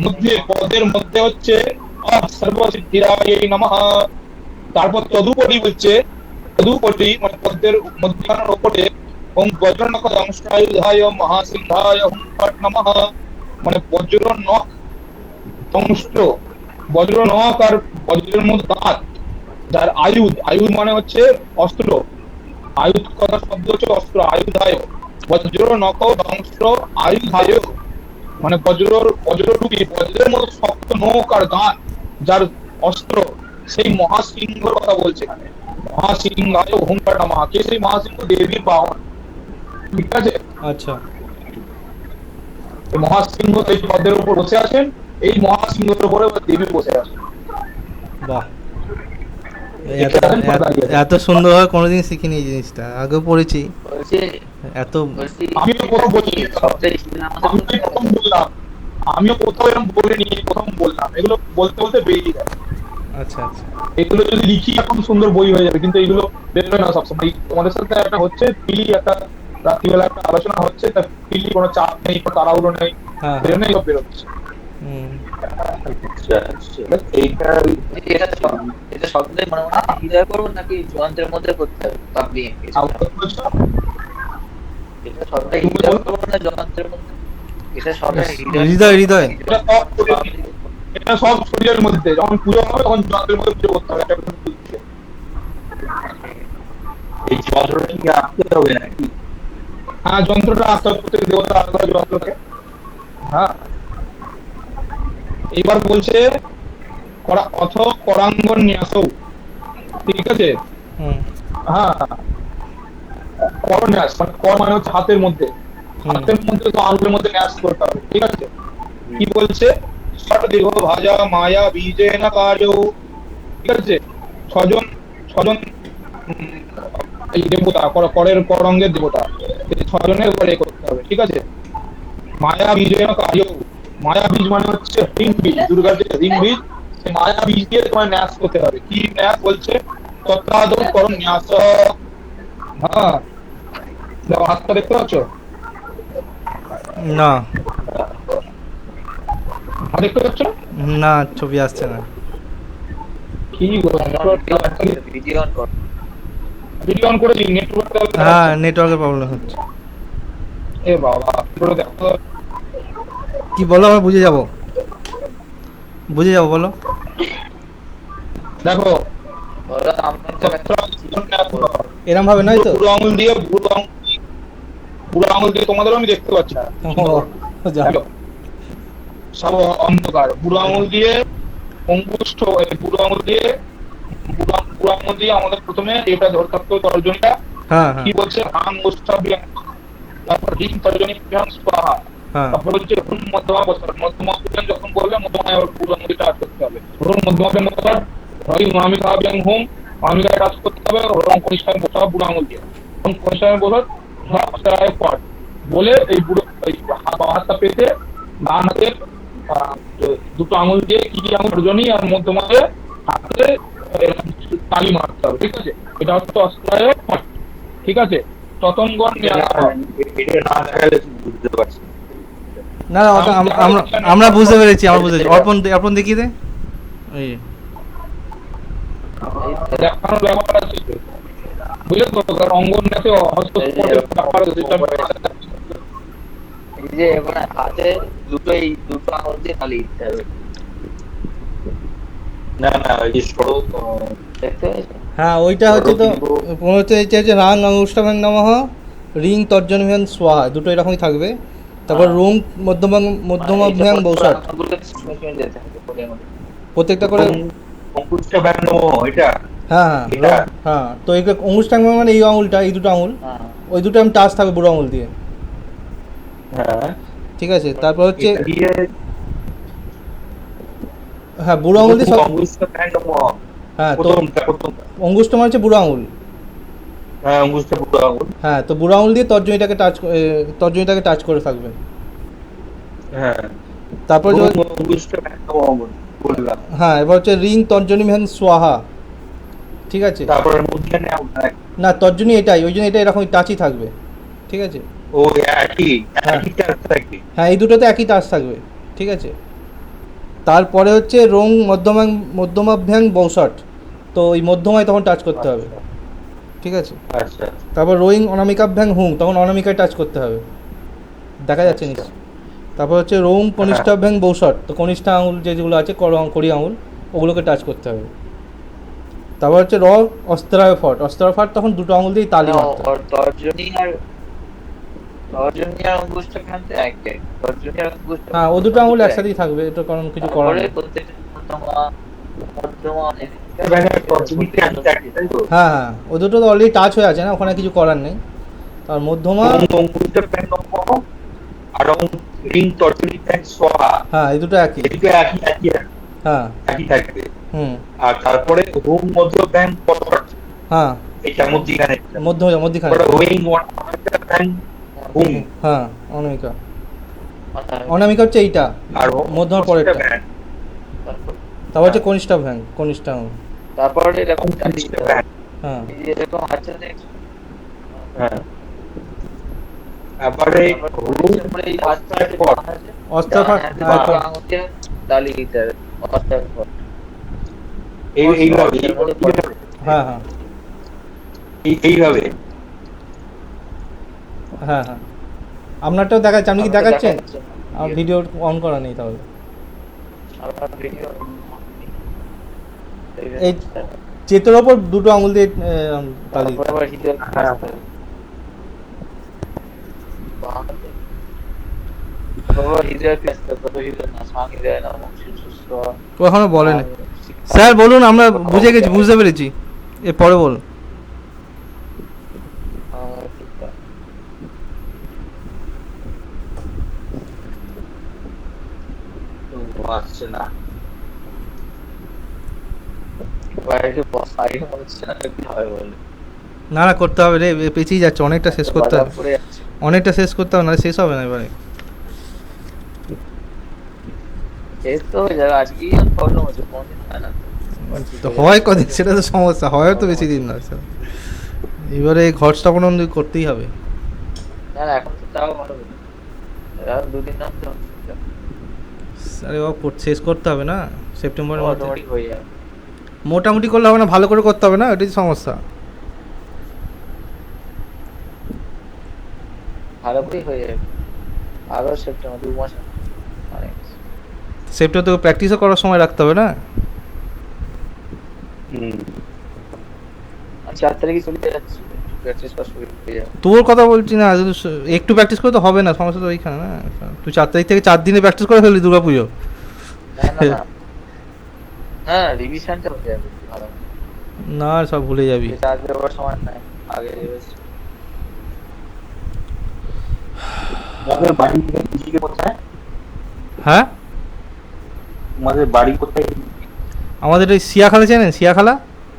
মধ্যে পদের মধ্যে হচ্ছে সর্বসিদ্ধিরায় নমঃ। তারপর তদুপরি হচ্ছে, তদুপরি মানে পদ্মের মধ্যখানের ওপরে ওম বজ্রনখ দংশায়ুধায় মহাসিংহায় হুম ফট নমঃ, মানে বজ্র নখ দংষ্ট, বজ্র নখ আর বজ্রের মধ্যে দাঁত, যার আয়ুধ, আয়ুধ মানে হচ্ছে অস্ত্র, আয়ুধ কথা শব্দ হচ্ছে অস্ত্র, আয়ুধায় বজ্র নখ দংষ্ট আয়ুধায়, মানে বজ্ররূপী বজ্রের মতো শক্ত নখ আর দাঁত যার অস্ত্র, সেই মহাসিংহর কথা বলছে এখানে। মহাসিংহায় হুঙ্কার নমঃ, কে সেই মহাসিংহ? দেবীর বাহন, ঠিক আছে? আচ্ছা। এই মহাসিংহ এই পদের উপর বসে আছেন, এই মহাসিংহের উপরে দেবী বসে আছেন। বাহ, এত সুন্দর হয় কোনোদিন শিখিনি এই জিনিসটা, আগেও পড়েছি। বলছে এত বলছি আমিও প্রথম বলি, সবটাই আমাদের আমি প্রথম বললাম, আমিও কোথাও এরকম বলিনি, প্রথম বললাম। এগুলো বলতে বলতে বেরিয়ে যায়। আচ্ছা আচ্ছা। এগুলো যদি লিখি এখন সুন্দর বই হয়ে যাবে, কিন্তু এগুলো বেরোবে না সবসময়। তোমাদের সাথে একটা হচ্ছে ফিলি, একটা রাত্রিবেলা একটা আলোচনা হচ্ছে, তা ফিলি কোনো চাপ নেই, কোনো তাড়াহুড়ো নেই, হ্যাঁ। বেরোনে এগুলো বেরোচ্ছে। এইটা এটা সবটাই মনে মনে হৃদয় করবো নাকি যন্ত্রের মধ্যে করতে হবে পাবলি? এটা সবটাই হৃদয় করবো না যন্ত্রের মধ্যে? এটা সবটাই হৃদয় হৃদয়। এটা সব শরীরের মধ্যে, যখন পুজো হবে তখন যন্ত্রের মধ্যে পুজো করতে হবে। এটা একটা বুঝছে। এই যন্ত্রটা কি আঁকতে হবে নাকি? হ্যাঁ, যন্ত্রটা আস্তে আস্তে প্রত্যেক দেবতা আলাদা যন্ত্রকে। হ্যাঁ, এইবার বলছে অথ করাঙ্গন ন্যাসৌ, ঠিক আছে? হ্যাঁ, কর ন্যাস মানে কর মানে হচ্ছে হাতের মধ্যে, হাতের মধ্যে তো আঙুলের মধ্যে ন্যাস করতে হবে, ঠিক আছে? কি বলছে? ষট দীর্ঘ ভাজা মায়া বীজেন কার্য, ঠিক আছে? ছজন ছজন এই দেবতা, করের করঙ্গের দেবতা, এই ছজনের উপরে করতে হবে, ঠিক আছে? মায়া বীজেন কার্য, মায়া বীজ মানে হচ্ছে হিং বীজ, দুর্গার যে হিং বীজ, সেই মায়া বীজ দিয়ে তোমার ন্যাস করতে হবে। কি ন্যাস বলছে? তত্রাদৌ করণ ন্যাস। হ্যাঁ, দেখো হাতটা দেখতে পাচ্ছ? না হাত দেখতে পাচ্ছ না? না, ছবি আসছে না। কি ভিডিও অন কর। ভিডিও অন করেছি, নেটওয়ার্ক। হ্যাঁ, নেটওয়ার্কের প্রবলেম হচ্ছে। এ বাবা, পুরো দেখো। কি বলো, আমরা বুঝে যাব, বুঝে যাবো, বলো। দেখো ওরা এরম ভাবে নয় তো? বুড়ো আঙুল দিয়ে, বুড়ো আঙুল দিয়ে তোমাদেরও আমি দেখতে পাচ্ছি না, ও, যা। সব অন্ধকার। বুড়ো আঙুল দিয়ে অঙ্গুষ্ঠ এই বুড়ো আঙুল দিয়ে বুড়ো আঙুল দিয়ে আমাদের প্রথমে এটা ধরে থাকতে হবে তর্জনীটা। হ্যাঁ হ্যাঁ কি বলছে? আঙ্গুষ্ঠাভ্যাং, তারপর রিং তর্জনী ভ্যাং স্বাহা, হ্যাঁ তারপর হচ্ছে হুম মধ্যমা বছর। মধ্যমা ভ্যাং যখন বলবে মধ্যমা বুড়ো আঙুলটা টাচ করতে হবে। ধরুন মধ্যমা ভ্যাং বছর হয় অনামিকা ভ্যাং হুম, অনামিকায় টাচ করতে হবে। এবং কনিষ্ঠা বছর বুড়ো আঙুল দিয়ে, এবং কনিষ্ঠা বছর পট বলে এই বুড়ো এই বাঁ হাতটা পেতে ডান হাতের দুটো আঙুল দিয়ে কি আঙুল তর্জনী আর মধ্যমাতে হাতে তালি মারতে হবে। ঠিক আছে, এটা হচ্ছে অস্ত্রায় পট। ঠিক আছে, ততঙ্গন এটা না দেখালে বুঝতে পারছি না। না না ওটা আমরা বুঝতে পেরেছি, আমরা বুঝেছি। অর্পণ অর্পণ দেখিয়ে দে এই দেখানোর ব্যাপার আছে, বুঝলে তো? কারণ অঙ্গন নাচে হস্তস্পর্শের ব্যাপার আছে, যেটা এই যে এবার হাতে দুটো আঙুল দিয়ে তালি দিতে হবে, না না ওই যে সড়ক দেখতে পেয়েছো? হ্যাঁ ওইটা হচ্ছে তো মনে হচ্ছে এই যে রাং অঙ্গুষ্ঠাভ্যাং নমঃ, রিং তর্জনী ভ্যাং স্বাহা, দুটো এরকমই থাকবে। তারপর রুং মধ্যমাভ্যাং বৌসাট, যেতে হবে পরে আমাদের। প্রত্যেকটা করে। অঙ্কুষ্ঠাভ্যাং এটা হ্যাঁ হ্যাঁ এটা? হ্যাঁ, তো এই অঙ্গুষ্ঠাভ্যাং মানে এই আঙুলটা, এই দুটো আঙুল, হ্যাঁ ওই দুটো আমি টাচ থাকবে বুড়ো আঙুল দিয়ে। হ্যাঁ ঠিক আছে, তারপর হচ্ছে এটা দিয়ে হ্যাঁ বুড়ো আঙুল দিয়ে অঙ্কুষ্ঠাভ্যাং হ্যাঁ, তো প্রথমটা অঙ্গুষ্ঠ মানে হচ্ছে বুড়ো আঙুল। হ্যাঁ অঙ্কুষ্ঠা বুড়ো আঙুল। হ্যাঁ, তো বুড়ো আঙুল দিয়ে তর্জনীটাকে টাচ করে থাকবে। হ্যাঁ তারপর অঙ্কুষ্ঠাভ্যাং বললাম। হ্যাঁ, এবার হচ্ছে রিং তর্জনী ভ্যাং স্বাহা। ঠিক আছে, তারপরে মধ্যখানে না তর্জনী এটাই, ওই জন্য এটা এরকমই টাচই থাকবে। ঠিক আছে, ও একই টাচ থাকবে। হ্যাঁ এই দুটোতে একই টাচ থাকবে। ঠিক আছে, তারপরে হচ্ছে রং মধ্যমাভ্যাং বৌসাট, তো ওই মধ্যমায় তখন টাচ করতে হবে। ঠিক আছে, আচ্ছা তারপর রোয়িং অনামিকাভ্যাং হুং, তখন অনামিকায় টাচ করতে হবে, দেখা যাচ্ছে নিশ্চয়। তারপর হচ্ছে রোং কনিষ্ঠাভ্যাং বৌসাট, তো কনিষ্ঠা আঙুল যেগুলো আছে কড়ি আঙুল, ওগুলোকে টাচ করতে হবে। তারপর হচ্ছে অস্ত্রায় ফট, তখন দুটো আঙুল দিয়ে তালি মারতে হবে। তর্জনী আর অঙ্গুষ্ঠাভ্যাং তো একই, তর্জনী আর অঙ্গুষ্ঠাভ্যাং হ্যাঁ, ও দুটো আঙুল একসাথেই থাকবে, এটা কারণ কিছু করার নেই। প্রত্যেকটা মধ্যমা তাই তো? হ্যাঁ হ্যাঁ, ও দুটো তো অলরেডি টাচ হয়ে আছে না, ওখানে কিছু করার নেই। আর মধ্যমা অঙ্কুষ্ঠাভ্যাং আর রিং তর্জনী ভ্যাং স্বাহা, হ্যাঁ এই দুটো একই। এদিকে একই হ্যাঁ একই থাকবে। হুম আর তারপরে হোম মধ্যভ্যাং পট, হ্যাঁ, এটা মধ্যখানে। মধ্যখানে রোয়িং অনামিকাভ্যাং হুম, হ্যাঁ অনামিকা হচ্ছে এইটা, আর মধ্যমার পরেরটা। অঙ্কুষ্ঠাভ্যাং, তারপর হচ্ছে কনিষ্ঠাভ্যাং, কনিষ্ঠা আঙুল। তারপর এরকম তালি দিতে হবে, হ্যাঁ এই যে এরকম আছে দেখছো? হ্যাঁ তারপরে তারপরে এই অস্ত্রায় পট, অস্ত্রায় ফট, ডান হাতে দুটো আঙুল দিয়ে তালি দিতে হবে, অস্ত্রায় পট। এইভাবে হ্যাঁ হ্যাঁ এইভাবে। হ্যাঁ হ্যাঁ, আপনারটাও দেখাচ্ছে, আপনি কি আমাকে দেখাচ্ছেন? দেখাচ্ছে। আর ভিডিও অন করা নেই তাহলে। আমার ভিডিও এই চেতের ওপর দুটো আঙুল দিয়ে তালি দিতে তারপরে আবার হৃদয় হ্যাঁ। আসতে হবে। বাবা হৃদয় আসতে হবে, হৃদয় না স্বামী হৃদয় না সুস্থ। ও এখনো বলেনি। স্যার বলুন, আমরা বুঝে গেছি, বুঝতে পেরেছি, এরপরে বলুন। আসছে না। বাইরে বসাই হচ্ছে না, কি হবে বলে? না না, করতে হবে রে, পেছিয়ে যাচ্ছে, অনেকটা শেষ করতে হবে, পড়ে যাচ্ছে। অনেকটা শেষ করতে হবে, না শেষ হবে না এবারে। শেষ তো হয়ে যাবে, আজকেই আর প্রবলেম হচ্ছে, কোনদিন হয় না তো হয় কদিন, সেটা তো সমস্যা, হয় তো বেশি দিন নয় স্যার। এবারে ঘর স্থাপন করতেই হবে। না না, এখন তো তাও ভালো হবে, এখন দুদিন নাম তো আরে বাবা, শেষ করতে হবে না সেপ্টেম্বরের মধ্যে। অটোমেটিক হয়ে যাবে। মোটামুটি করলে হবে না, ভালো করে করতে হবে না, এটাই সমস্যা। ভালো করেই হয়ে যাবে, আগস্ট সেপ্টেম্বর 2 মাস অনেক। সেপ্টেম্বর তো প্র্যাকটিসও করার সময় রাখতে হবে না। 4 তারিখে চলে যাচ্ছে, প্র্যাকটিস করা শুরু হয়ে যাবে। তোর কথা বলছি না, একটু প্র্যাকটিস করে তো হবে না, সমস্যা তো ওইখানে না। তুই 4 তারিখ থেকে 4 দিনে প্র্যাকটিস করে ফেললি দুর্গা পুজো। না না না, হ্যাঁ রিভিশনটা হয়ে যাবে ভালো। না সব ভুলে যাবি। এটা আগে ওর সময় নাই, আগে ভেবেছি। তোমাদের বাড়ি থেকে কোথায়? হ্যাঁ তোমাদের বাড়ি কোথায়? আমাদের ওই সিয়াখালা চেনেন? সিয়াখালা?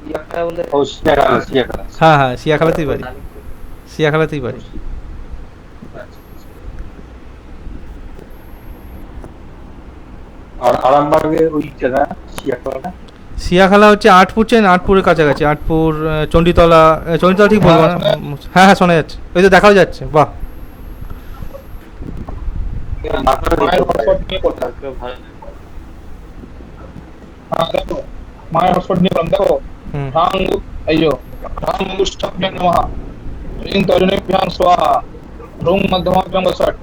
ইয়াকা বলে ও সিয়াখালা, সিয়াখালা। হ্যাঁ হ্যাঁ সিয়াখালাতেই বাড়ি, সিয়াখালাতেই বাড়ি। আর আরামবাগের ওই জায়গা সিয়াখালাটা? সিয়াখালা হচ্ছে আটপুর, চেন আটপুরের কাছাকাছি, আটপুর চণ্ডীতলা, চণ্ডীতলা ঠিক বলবো না। হ্যাঁ হ্যাঁ শোনা যাচ্ছে, ওই তো দেখাও যাচ্ছে। বাহ মায়ের হটস্পট নিয়ে করলাম। ভালো। হ্যাঁ দেখো, মায়ের হটস্পট নিয়ে করলাম। দেখো হুম ধাং, এই যে ধাং মুষ্টাভ্যাং নমঃ, রিং তর্জনীভ্যাং স্বাহা, রুং মধ্যমাভ্যাং বসট,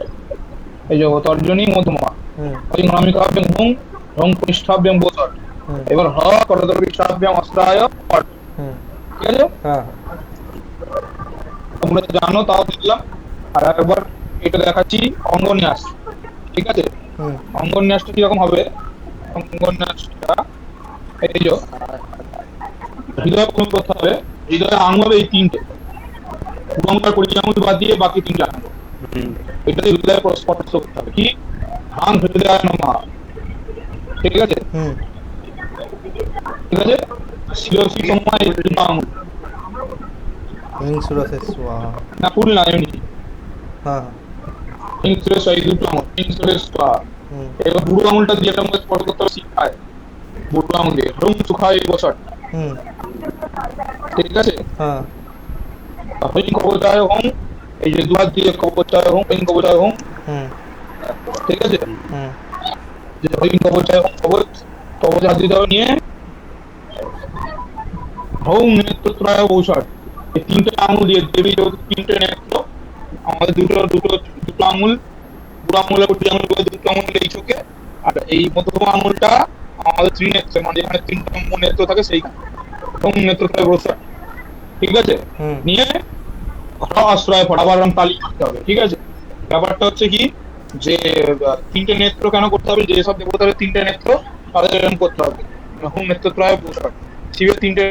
এই যে তর্জনী মধ্যমা, হুম রিং অনামিকাভ্যাং হুং, রুং পৃষ্ঠাভ্যাং বসট। হুম এবার হ করদর পৃষ্ঠাভ্যাং অস্ত্রায় পট। হুম ঠিক আছে, হ্যাঁ তোমরা তো জানো তাও দেখলাম। আর একবার এটা দেখাচ্ছি অঙ্গন্যাস। ঠিক আছে, হুম অঙ্গন্যাসটা কিরকম হবে? অঙ্গন্যাসটা এই যে হৃদয় পূরণ করতে হবে। হৃদয়ে আঙুল হবে এই তিনটে, বুড়ো আঙুল আর কড়ি আঙুল বাদ দিয়ে বাকি তিনটে আঙুল, এটাতে হৃদয়ে স্পর্শ করতে হবে। কি? ধাং হৃদয়ায় নমঃ। ঠিক আছে, হুম ঠিক আছে। শিরসি সময় দুটো আঙুল, রিং সুরসে স্বাহা। না ফুল না এমনি। হ্যাঁ রিং সুরেশ এই দুটো আঙুল, রিং সুরেশ স্বাহা। হুম এবার বুড়ো আঙুলটা দিয়ে একটা মধ্যে স্পর্শ করতে হবে শিখায়, বুড়ো আঙুল দিয়ে রুং সুখায় বসট। হুম ঠিক আছে, হ্যাঁ হইং কবচায় হোম, এই যে দুহাত দিয়ে কবচায় হোম, হইং কবচায় হোম। হুম ঠিক আছে, হুম যে হইং কবচায় হোম, কবচ কবচ হাত দিতে হবে। নিয়ে হোম নেত্রত্রয় ঔষধ, এই তিনটে আঙুল দিয়ে দেবী তিনটে নেত্র, আমাদের দুটো দুটো দুটো আঙুল, বুড়ো আঙুলের কোটি আঙুল করে দুটো আঙুল এই চোখে, আর এই মধ্যম আঙুলটা আমাদের ত্রিনেত্র, মানে যেখানে তিনটা নেত্র থাকে সেইখানে হোম নেত্রত্রয় ঔষধ। ঠিক আছে, হুম নিয়ে আশ্রয় পড়, আবার এরকম তালি করতে হবে। ঠিক আছে, ব্যাপারটা হচ্ছে কি, যে তিনটে নেত্র কেন করতে হবে? যে সব দেবতাদের তিনটে নেত্র তাদের এরকম করতে হবে। হুম নেত্রত্রয় বসট, শিবের তিনটে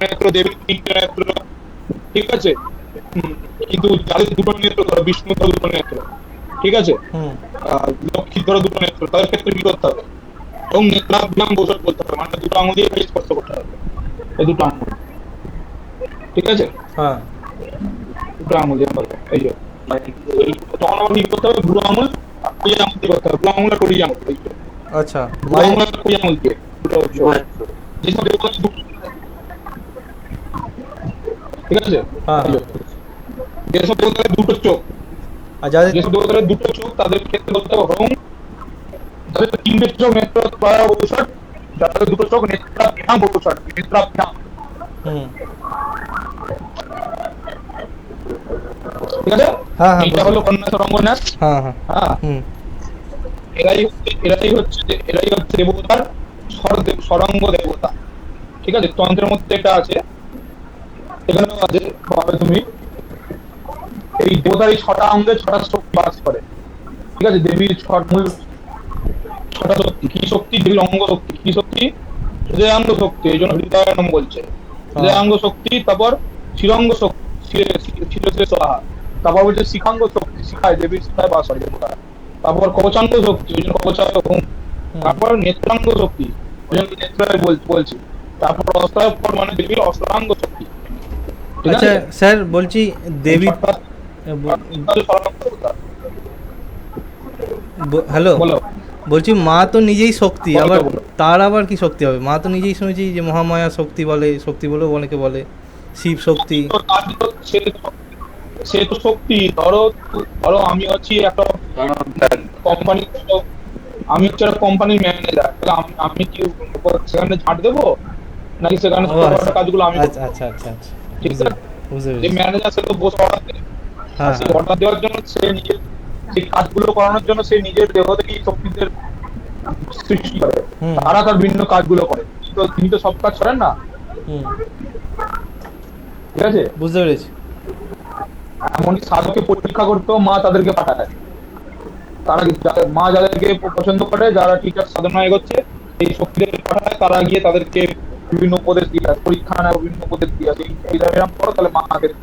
নেত্র, দেবীর তিনটে নেত্র। ঠিক আছে, কিন্তু যাদের দুটো নেত্র ধরো, বিষ্ণু ধরো দুটো নেত্র, ঠিক আছে, হুম লক্ষ্মী ধরো দুটো নেত্র, তাদের ক্ষেত্রে কি করতে হবে? এবং নেত্রাভ্যাম বসট বলতে হবে, মানে দুটো আঙুল দিয়ে স্পর্শ করতে হবে, এই দুটো আঙুল। ঠিক আছে, হ্যাঁ দুটো আঙুল দিয়ে করবে। এই যে তখন আবার কি করতে হবে? বুড়ো আঙুল আর কড়ি আঙুল দিয়ে করতে হবে, বুড়ো আঙুল আর কড়ি আঙুল, এই যে আচ্ছা বুড়ো আঙুল আর কড়ি আঙুল দিয়ে দুটো যেসব দেবতা ঠিক আছে, হ্যাঁ এই যে যেসব দেবতাদের দুটো চোখ, আর যাদের যেসব দেবতাদের দুটো চোখ তাদের ক্ষেত্রে বলতে হবে হোম, যাদের তিনটে চোখ নেত্র প্রায় ঔষধ, যাদের দুটো চোখ নেত্রাভ্যাম ঔষধ, নেত্রাভ্যাম। হুম ঠিক আছে, হ্যাঁ হ্যাঁ এইটা হলো কন্যা রঙ্গন্যাস। হ্যাঁ হ্যাঁ হ্যাঁ, হুম এরাই হচ্ছে দেবতার সরঙ্গ দেবতা। ঠিক আছে, তন্ত্রের মধ্যে এটা আছে, এখানেও আছে, পাবে তুমি। এই দেবতার এই ছটা অঙ্গে ছটা শক্তি বাস করে। ঠিক আছে, দেবীর মূল ছটা শক্তি। কি শক্তি? দেবীর অঙ্গ শক্তি। কি শক্তি? হৃদয়াঙ্গ শক্তি, এই জন্য হৃদয় নাম বলছে। হৃদয়াঙ্গ শক্তি, তারপর শিরঙ্গ শক্তি, শিরে সহা, তারপর বলছে শিখাঙ্গ শক্তি, শিখায় দেবীর শিখায় বাস করে দেবতা। তারপর কবচাঙ্গ শক্তি, ওই জন্য কবচায় হোম। তারপর নেত্রাঙ্গ শক্তি, ওই জন্য নেত্রায় বলছি। তারপর অস্ত্রায় পর মানে দেবীর অস্ত্রাঙ্গ শক্তি। ঠিক আচ্ছা আছে, স্যার বলছি দেবী, হ্যালো বলো। বলছি মা তো নিজেই শক্তি, বলো, আবার বলো। তার আবার কি শক্তি হবে? মা তো নিজেই শুনেছি যে মহামায়া শক্তি বলে, শক্তি বলেও অনেকে বলে, শিব শক্তি। তো তার ভিতর সে তো শক্তি। ধরো ধরো আমি হচ্ছি একটা কোম্পানি, আমি হচ্ছে একটা কোম্পানির ম্যানেজার, আমি কি সেখানে ঝাঁট দেবো নাকি সেখানে ও ছোটখাটো আচ্ছা কাজগুলো আমি করবো? আচ্ছা আচ্ছা আচ্ছা আচ্ছা ঠিক বুঝতে আছে, বুঝতে যে পেরেছি। ম্যানেজার সে তো বসে অর্ডার দেয়, হ্যাঁ সেই হ্যাঁ অর্ডার দেওয়ার জন্য সে নিজের সেই কাজগুলো করানোর জন্য সে নিজের দেহ থেকেই শক্তিদের সৃষ্টি করে, হুম তারা তার ভিন্ন কাজগুলো করে। তো তিনি তো সব কাজ করেন না। হুম ঠিক আছে, বুঝতে পেরেছি। এমনকি সাধুকে পরীক্ষা করতেও মা তাদেরকে পাঠায়। তারা মা যাদেরকে পছন্দ করে, যারা ঠিকঠাক সাধনা এগোচ্ছে এই শক্তিদের পাঠায়, তারা গিয়ে তাদেরকে বিভিন্ন উপদেশ দিয়ে আসে, পরীক্ষা নেয়, বিভিন্ন উপদেশ দিয়ে আসে। এই এরকম করো তাহলে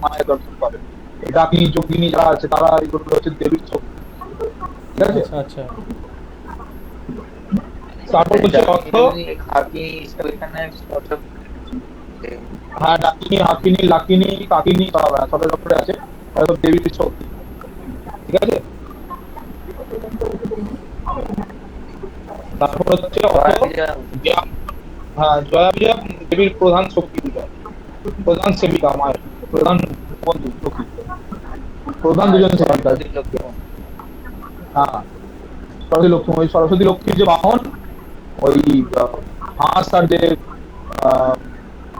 মায়ের দর্শন পাবে। এই ডাকিনী যোগিনী যারা আছে তারা এগুলো হচ্ছে দেবীর শক্তি, ঠিক আছে? আচ্ছা আচ্ছা। তারপর হচ্ছে অর্থ। হাতি এখানে স্পর্শ হ্যাঁ, ডাকিনী, হাকিনী, লাকিনী, কাকিনী সবের উপরে আছে, এরা সব দেবীর শক্তি, ঠিক আছে? তারপর হচ্ছে অর্থ। হ্যাঁ, জয়া বিজয়া দেবীর প্রধান শক্তি পূজা, প্রধান সেবিকা, মায়ের প্রধান বন্ধু, সখী, প্রধান দুজন সেবিকা। হ্যাঁ, সরস্বতী লক্ষ্মী, ওই সরস্বতী লক্ষ্মীর যে বাহন, ওই হাঁস আর যে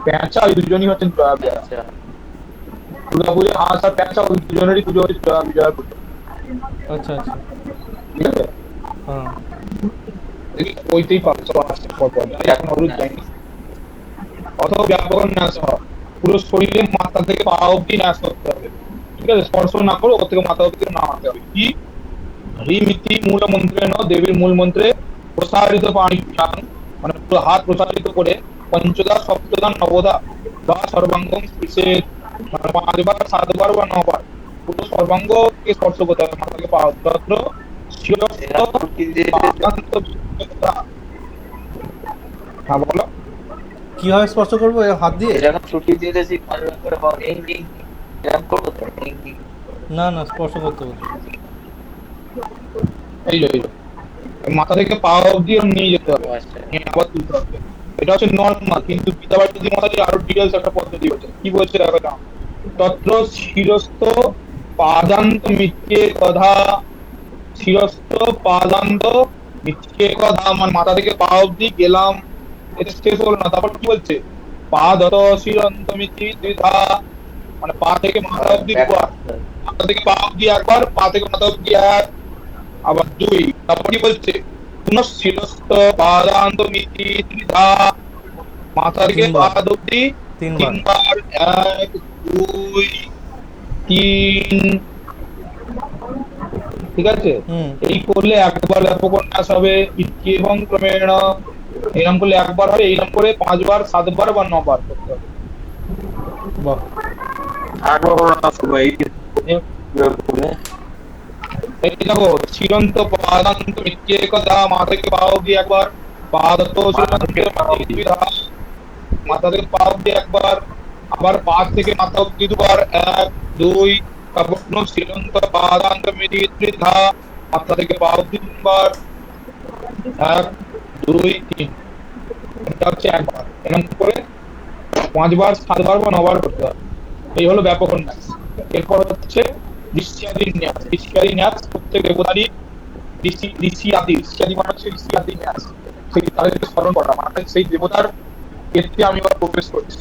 পেঁচা, ওই দুজনই হচ্ছেন জয়া বিজয়া। দুর্গা পুজো হাঁস আর পেঁচা, ওই দুজনেরই পুজো হচ্ছে জয়া বিজয়া পুজো, আচ্ছা আচ্ছা। ঠিক আছে? হ্যাঁ। ওইটাই পাবে সব আসছে পরপর, এখন হলুদ যায়নি। অথবা ব্যাপক ন্যাস হওয়া, পুরো শরীরে মাথা থেকে পা অব্দি ন্যাস করতে হবে, ঠিক আছে? স্পর্শ না করে ওর থেকে মাথা অব্দি না মারতে হবে। কি হ্রিমিতি মূল মন্ত্রে ন, দেবীর মূল মন্ত্রে প্রসারিত পানি, মানে পুরো হাত প্রসারিত করে পঞ্চদা সপ্তদা নবদা বা সর্বাঙ্গম স্পর্শে, মানে 5 বার 7 বার বা 9 বার পুরো সর্বাঙ্গকে স্পর্শ করতে হবে, মাথাকে পা অব্দি। হ্যাঁ বলো। কিভাবে স্পর্শ করবো হাত দিয়ে? এরকম ছুটি দিয়েছি করে হবে এরকম করবো তো না না, স্পর্শ করতে বলছি। এই মাথা থেকে পা অব্দি নিয়ে যেতে হবে, নিয়ে আবার তুলতে হবে। এটা হচ্ছে নর্মাল, কিন্তু পিতাবাড়ি মশাই আরো ডিটেলস একটা পদ্ধতি হচ্ছে। কি বলছে দেখো না, তত্র শিরস্থ পাদান্ত মিথ্যে কথা, শিরস্থ পাদান্ত মিথ্যে কথা, মানে মাথা থেকে পা অব্দি গেলাম, এটা শেষ হলো না। তারপর কি বলছে, পা দত শিরন্ত মিথ্যে দ্বিধা, মানে পা থেকে মাথা অব্দি দুবার, মাথা থেকে পা অব্দি একবার, পা থেকে মাথা অব্দি এক, আবার 2। তারপর কি বলছে, পুনঃশিরস্থ পাদান্ত মিতি ত্রিধা, মাথা থেকে পা অব্দি 3 বার, 1 2 3, ঠিক আছে? এই করলে একবার ব্যাপকন্যাস হবে, এবং ক্রমেণ এরকম করলে একবার হবে, এইরকম করে 5 বার 7 বার বা 9 বার করতে হবে। বাহ, এই দেখো, চিরন্ত পাদান্ত মিথ্যে কথা, মাথা থেকে পা অব্দি একবার, পাদত মাথা থেকে পা অব্দি একবার, আবার পা থেকে মাথা অব্দি 2 বার, 1 2, তারপর চিরন্ত পাদান্ত মিথ্যে ত্রিধা, মাথা থেকে পা অব্দি 3 বার, 1 2 3, এটা হচ্ছে একবার। এরকম করে 5 বার 7 বার বা 9 বার করতে হবে। এই হলো ব্যাপক ন্যাস। এরপর হচ্ছে ঋষিয়াদি ন্যাস। ঋষিয়াদি ন্যাস প্রত্যেক দেবতারই ঋষিয়াদি মানে হচ্ছে ঋষিয়াদি ন্যাস, সেই তাদেরকে স্মরণ করা, মানে সেই দেবতার ক্ষেত্রে আমি এবার প্রবেশ করছি।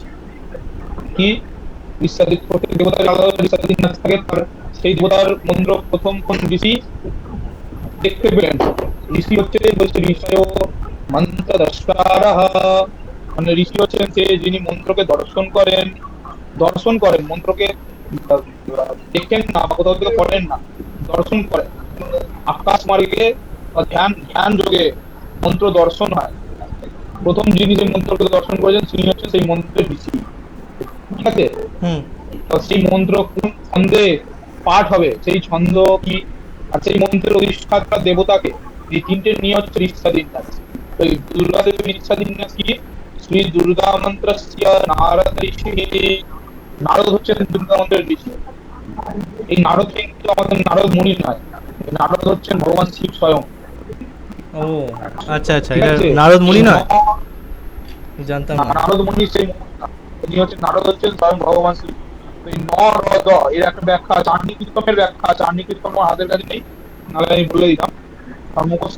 কি ঋষিয়াদি, প্রত্যেক দেবতার আলাদা ঋষিয়াদি ন্যাস থাকে, তার সেই দেবতার মন্ত্র প্রথম কোন ঋষি দেখতে পেলেন, ঋষি হচ্ছে বলছে ঋষয় মন্ত্র দ্রষ্টারঃ, মানে ঋষি হচ্ছেন সে যিনি মন্ত্রকে দর্শন করেন, মন্ত্রকে দেখেন না বা কোথাও থেকে পড়েন না, দর্শন করেন। আকাশ মার্গে ধ্যান যোগে মন্ত্র দর্শন হয়। প্রথম যিনি যে মন্ত্রকে দর্শন করেছেন তিনি হচ্ছেন সেই মন্ত্রের ঋষি, ঠিক আছে? সেই মন্ত্র কোন ছন্দে পাঠ হবে, সেই ছন্দ কি, আর সেই মন্ত্রের অধিষ্ঠাতা দেবতাকে, এই 3টে নিয়ে হচ্ছে ঋষাদিন ন্যাস। ওই দুর্গা দেবীর ঋষাদিন ন্যাস কি, শ্রী দুর্গা মন্ত্রস্য নারদ ঋষি, নারদ হচ্ছেন দুর্গা মন্ত্রের ঋষি। এই নারদ কিন্তু আমাদের নারদ মুনি নয়, নারদ হচ্ছেন ভগবান শিব স্বয়ং। ও আচ্ছা আচ্ছা, এটা নারদ মুনি নয়, জানতাম না। নারদ মুনি সেই ইনি হচ্ছেন, নারদ হচ্ছেন স্বয়ং ভগবান শিব। এই নরদ এর একটা ব্যাখ্যা আছে, আর্নিকীর্তনের ব্যাখ্যা আছে। আর্নিকীর্তন আমার হাতের কাছে নেই, নাহলে আমি বলে দিতাম, আর মুখস্থ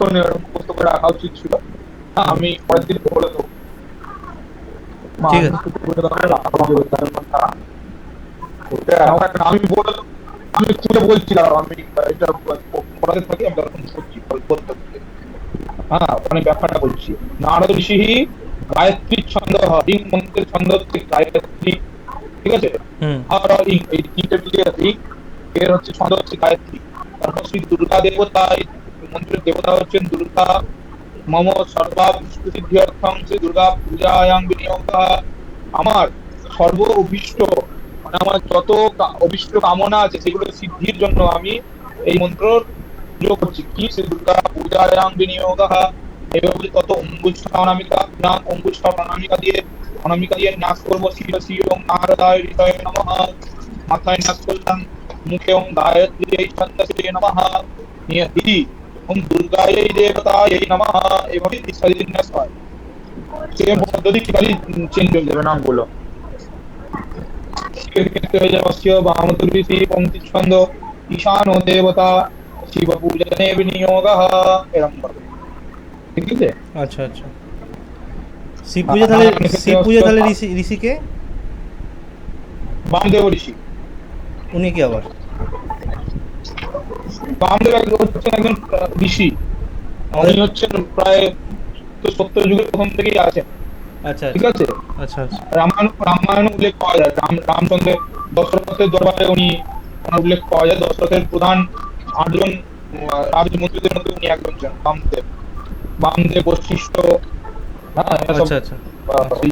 করে রাখা উচিত ছিল। হ্যাঁ, আমি পরের দিন বলে দেবো। ঠিক আছে। আমি খুলে বলছিলাম, আমি এটা পড়াতে থাকি, আমি তখন সত্যি বলতে, হ্যাঁ ওখানে ব্যাখ্যাটা বলছি। নারদ ঋষি গায়ত্রী ছন্দ, রিং মন্ত্রের ছন্দ হচ্ছে গায়ত্রী, ঠিক আছে? আর রিং, এই 3টে মিলিয়ে রিং, এর হচ্ছে ছন্দ হচ্ছে গায়ত্রী। তারপর শ্রী দুর্গা দেবতা, মন্ত্রের দেবতা হচ্ছেন দুর্গা, মম সর্বাভীষ্টসিদ্ধ্যর্থং শ্রী দুর্গা পূজায়াং বিনিয়োগः। আমার সর্ব অভীষ্ট মানে আমার যত অভীষ্ট কামনা আছে সেগুলো সিদ্ধির জন্য আমি এই মন্ত্র যোগ করছি। কি শ্রী দুর্গা পূজায়াং বিনিয়োগः। এইভাবে তত অনামিকা দিয়ে নাচ করবো। শিব শিব ওম নারদায় হৃদয় নমঃ। মাথায় নাচ করলাম, মুখে ওম গায়ত্রী ছন্দসে নমঃ। দিদি ওম দুর্গাयै দেবতাयै নমঃ। এভাবে বিন্যাস হয়। সেম পদ্ধতি খালি চেঞ্জ হয়ে যাবে নামগুলো। শিবের ক্ষেত্রে হয়ে যাবে শিব বামতুর্বী শিব পঙ্ক্তি ছন্দ ঈশানো দেবতা শিব পূজনে বিনিয়োগः। এরকম ভাবে, ঠিক আছে? আচ্ছা আচ্ছা। শিব পূজা তাহলে ঋষিকে বামদেব ঋষি। উনি কি আবার? বামদেব হচ্ছেন একজন ঋষি। আমাদের উনি হচ্ছেন প্রায় সত্য যুগের প্রথম থেকেই আছেন, আচ্ছা ঠিক আছে? আচ্ছা আচ্ছা রামায়ণ উল্লেখ পাওয়া যায়। রামচন্দ্রের দশরথের দরবারে ওনার উল্লেখ পাওয়া যায়। দশরথের প্রধান 8জন রাজমন্ত্রীদের মধ্যে উনি একজন ছিলেন বামদেব বশিষ্ঠ। হ্যাঁ, এরা সব আচ্ছা আচ্ছা। সেই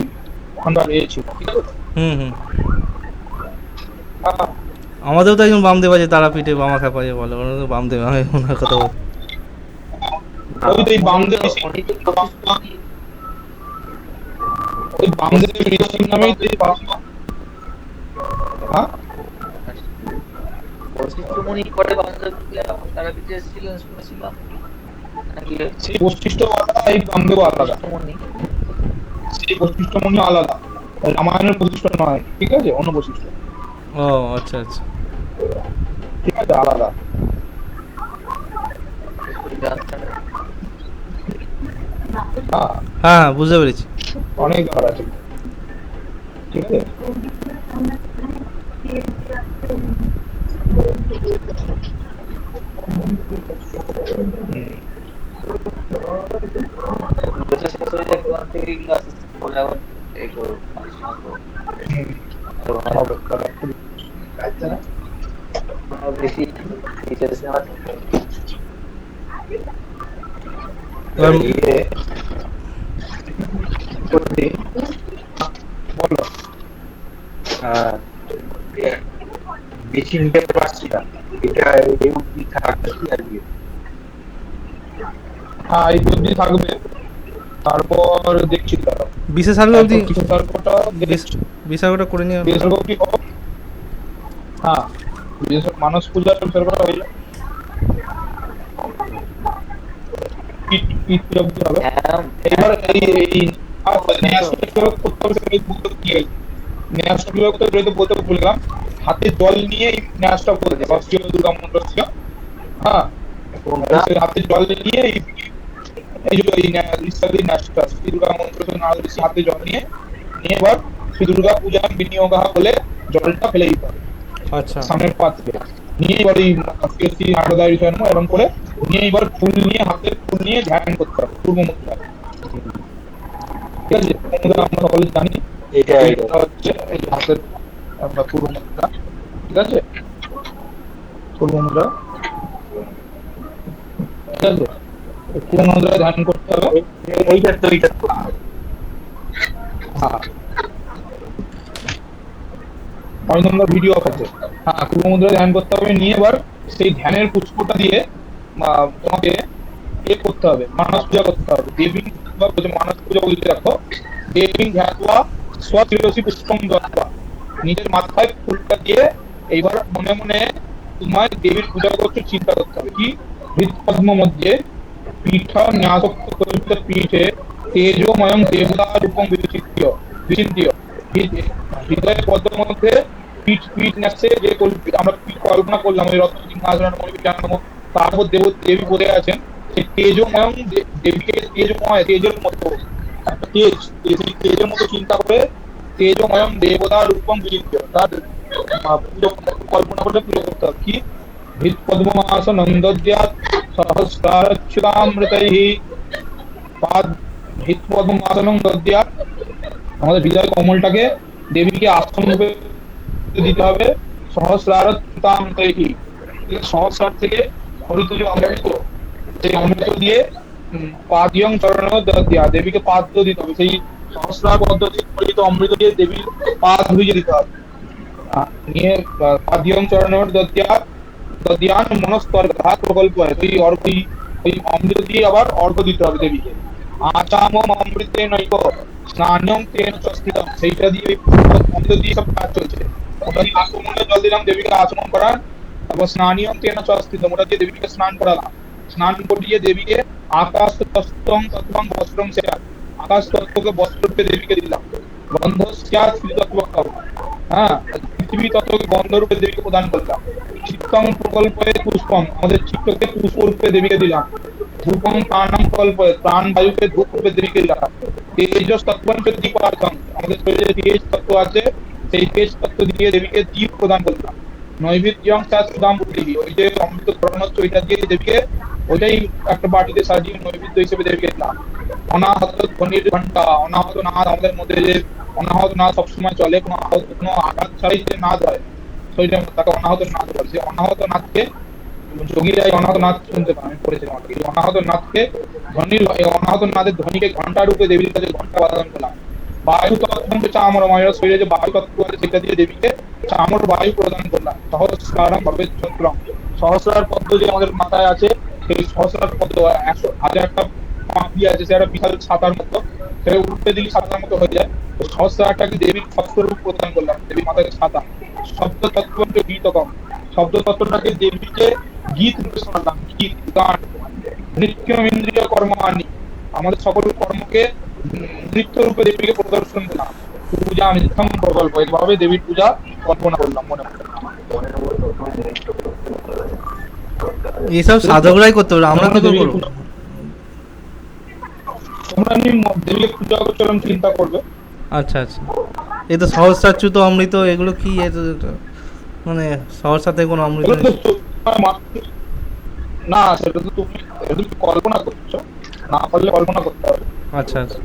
ওখানকার ছিল, ঠিক আছে? হুম। হ্যাঁ, আমাদেরও তো একজন বামদেব আছে, তারাপীঠে বামাখা পায়ে বলে, ওনার তো বামদেব, আমি ওনার কথা বলছি। ওই তো এই বামদেব ঋষি, উনি তো বশিষ্ঠ ওই বামদেব ঋষির নামেই তো এই হ্যাঁ, মুনি করে বান্ধবকে তারাপীঠে এসেছিলেন শুনেছিলাম নাকি? সেই বশিষ্ঠ আলাদা, এই বামদেব আলাদা। মুনি সেই বশিষ্ঠ মনে আলাদা, রামায়ণের বশিষ্ঠ নয়, ঠিক আছে? অন্য বশিষ্ঠ, ও আচ্ছা আচ্ছা। ঠিক আছে, আলাদা। হ্যাঁ, হ্যাঁ বুঝতে পেরেছি। অনেক ব্যাপার আছে, ঠিক আছে? বলো। বেশি নিতে পারছি না, এটা এই অবধি থাকবে আজকে। হ্যাঁ, এই বুদ্ধি থাকবে। তারপর দেখছি তারা বিশেষজ্ঞ অবধি বিশেষজ্ঞটা বিশেষজ্ঞটা করে নিয়ে বিশেষজ্ঞ কি হবে? হ্যাঁ, মানস পূজার বিশেষজ্ঞটা হয়ে যায়। পূজা অবধি হবে। এবার এই ন্যাসটা কিভাবে করতে হবে সেটা বলতে গিয়ে ন্যাসটা কিভাবে করতে হবে বলতে ভুললাম। হাতে জল নিয়ে এই ন্যাসটা বলতে হবে। শিব দুর্গা মন্ত্র ছিল। হ্যাঁ, সেই হাতে জল নিয়ে এই যে এই ন্যাসটা শ্রী দুর্গা মন্ত্র হাতে জল নিয়ে এবার শ্রী দুর্গা পূজা বিনিয়োগः বলে জলটা ফেলে দিতে হবে আচ্ছা সামনের পাত্রে। নিয়ে এবার এই নারদায় বিষয় এরকম করে নিয়ে এবার ফুল নিয়ে হাতে ফুল নিয়ে ধ্যান করতে হবে পূর্ব মুদ্রা, ঠিক আছে? আমরা সকলে জানি এটা এটা হচ্ছে এই হাতের আমরা পূর্ব মুদ্রা, ঠিক আছে? পূর্ব মুদ্রা, ঠিক আছে? পূর্ব মুদ্রায় ধ্যান করতে হবে। এইটা তো হ্যাঁ, অরিন্দমদার ভিডিও আছে। হ্যাঁ, পূর্ব মুদ্রায় ধ্যান করতে হবে। নিয়ে এবার সেই ধ্যানের পুষ্পটা দিয়ে তোমাকে করতে হবে, মানস পূজা করতে হবে। দেবী মানস পূজা বলতে রাখো। দেবী ধ্যাত্বা স্বশিরসি পুষ্পম দত্ত্বা, নিজের মাথায় ফুলটা দিয়ে এইবার মনে মনে তোমার দেবীর পূজা করতে চিন্তা করতে হবে। কি হৃৎপদ্ম মধ্যে পীঠ ন্যাসক্ত কল্পিত পীঠে তেজোময়ং দেবতা রূপং বিচিন্ত্য হৃদয় পদ্মের মধ্যে পিঠ ন্যাসে যে আমরা কল্পনা করলাম ওই রত্ন সিংহাসনের মধ্যে তারপর দেবী বলে আছেন। সেই তেজোময়ং দেবীকে তেজের মতো একটা তেজ, সেই তেজের মতো চিন্তা করে তেজোময়ং দেবতা রূপং বিচিন্ত্য তার কল্পনা করে পুজো করতে হবে। কি হৃৎপদ্মমাস নন্দদ্যাৎ সহস্রাচ্যুতামৃতৈঃ পাদ হৃৎপদ্মমাসনং দদ্যাৎ, আমাদের হৃদয় কমলটাকে দেবীকে আসন রূপে দিতে হবে। সহস্রাচ্যুতামৃতৈঃ, সহস্রার থেকে হরিত যে অমৃত, সেই অমৃত দিয়ে পাদিয়ং চরণ দদ্যা, দেবীকে পাদ্য দিতে হবে, সেই সহস্রার পদ্ধতি পরিচিত অমৃত দিয়ে দেবীর পা ধুইয়ে দিতে হবে। নিয়ে পাদিয়ং চরণ দদ্যা দদ্যান মনস্তর ঘাত প্রকল্প হয়, ওই ওই অমৃত দিয়ে আবার অর্ঘ্য দিতে হবে দেবীকে। আচাম অমৃতে নৈব স্নানং তেন চ স্থিতম, সেইটা দিয়ে অমৃত দিয়ে সব কাজ চলছে। ওটা দিয়ে আচমনে জল দিলাম, দেবীকে আচমন করার, তারপর স্নানিয়ং তেন চ স্থিতম, ওটা দিয়ে দেবীকে স্নান করালাম, স্নান করিয়ে দেবীকে আকাশ তত্ত্বং তত্ত্বং বস্ত্রং সেরা, আকাশ তত্ত্বকে বস্ত্ররূপে দেবীকে দিলাম। গন্ধ স্যাৎ শ্রীতত্ত্বং, হ্যাঁ, পৃথিবী তত্ত্বকে গন্ধরূপে দেবীকে প্রদান করলাম। চিত্তং প্রকল্পে পুষ্পম, আমাদের চিত্তকে পুষ্প রূপে দেবীকে দিলাম। ধূপং প্রাণম প্রকল্পে, প্রাণ বায়ুকে ধূপ রূপে দেবীকে দিলাম। তেজস তত্ত্বং দীপার্থং, আমাদের শরীরে তেজ তত্ত্ব আছে, সেই তেজ তত্ত্ব দিয়ে দেবীকে দীপ প্রদান করলাম। নৈবেদ্যং স্যাৎ সুদাম বুদ্ধি, ওই যে অমৃত গ্রহণ হচ্ছে ওইটা দিয়ে দেবীকে, ওইটাই একটা বাটিতে সাজিয়ে নৈবেদ্য হিসেবে দেবীকে দিলাম। অনাহত ধ্বনির ঘন্টা, অনাহত নাদ, আমাদের মধ্যে যে অনাহত নাদ সবসময় চলে, কোনো আঘাত ছাড়াই যে নাদ হয়, সেইটা তাকে অনাহত নাদ বলে। সেই অনাহত নাদকে যোগীরা এই অনাহত নাদ শুনতে পান, আমি পড়েছিলাম, এই অনাহত নাদকে ধ্বনির, এই অনাহত নাদের ধ্বনিকে ঘন্টা রূপে দেবীর কাছে ঘন্টা বাদন করলাম। বায়ু তত্ত্ব চামর, আমাদের শরীরে যে বায়ু তত্ত্ব আছে সেটা দিয়ে দেবীকে চামর বায়ু প্রদান করলাম। সহস্রারম ভবে ছত্রম, সহস্রার পদ্ম যে আমাদের মাথায় আছে, সেই সহস্রার পদ্ম 100,000টা পাপড়ি আছে, সেটা বিশাল ছাতার মতো, সেটা উল্টে দিলে ছাতার মতো হয়ে যায়। সহস্রারটাকে দেবীর ছত্ররূপ প্রদান করলাম, দেবীর মাথায় ছাতা। শব্দ তত্ত্ব গীতকম, শব্দ তত্ত্বটাকে দেবীকে গীত রূপে শোনালাম, গীত গান। নৃত্য ইন্দ্রিয় কর্মাণি, আমাদের সকল কর্মকে নৃত্য রূপে দেবীকে প্রদর্শন দিলাম। পূজা মিথ্যম প্রকল্প, এভাবে দেবীর পূজা কল্পনা করলাম মনে মনে। এইসব সাধকরাই করতে পারবে, আমরা কি দেবীকে করবো? পূজা- তোমরা এমনি দেবীকে পূজা করছো এরকম চিন্তা করবে। আচ্ছা আচ্ছা, এই তো সহস্রাচ্যুত অমৃত, এগুলো কি মানে সহস্রাতে কোনো অমৃত এগুলো নেই? তো তোমার না, সেটা তো তুমি কল্পনা করছো, না পারলে কল্পনা করতে হবে, আচ্ছা আচ্ছা,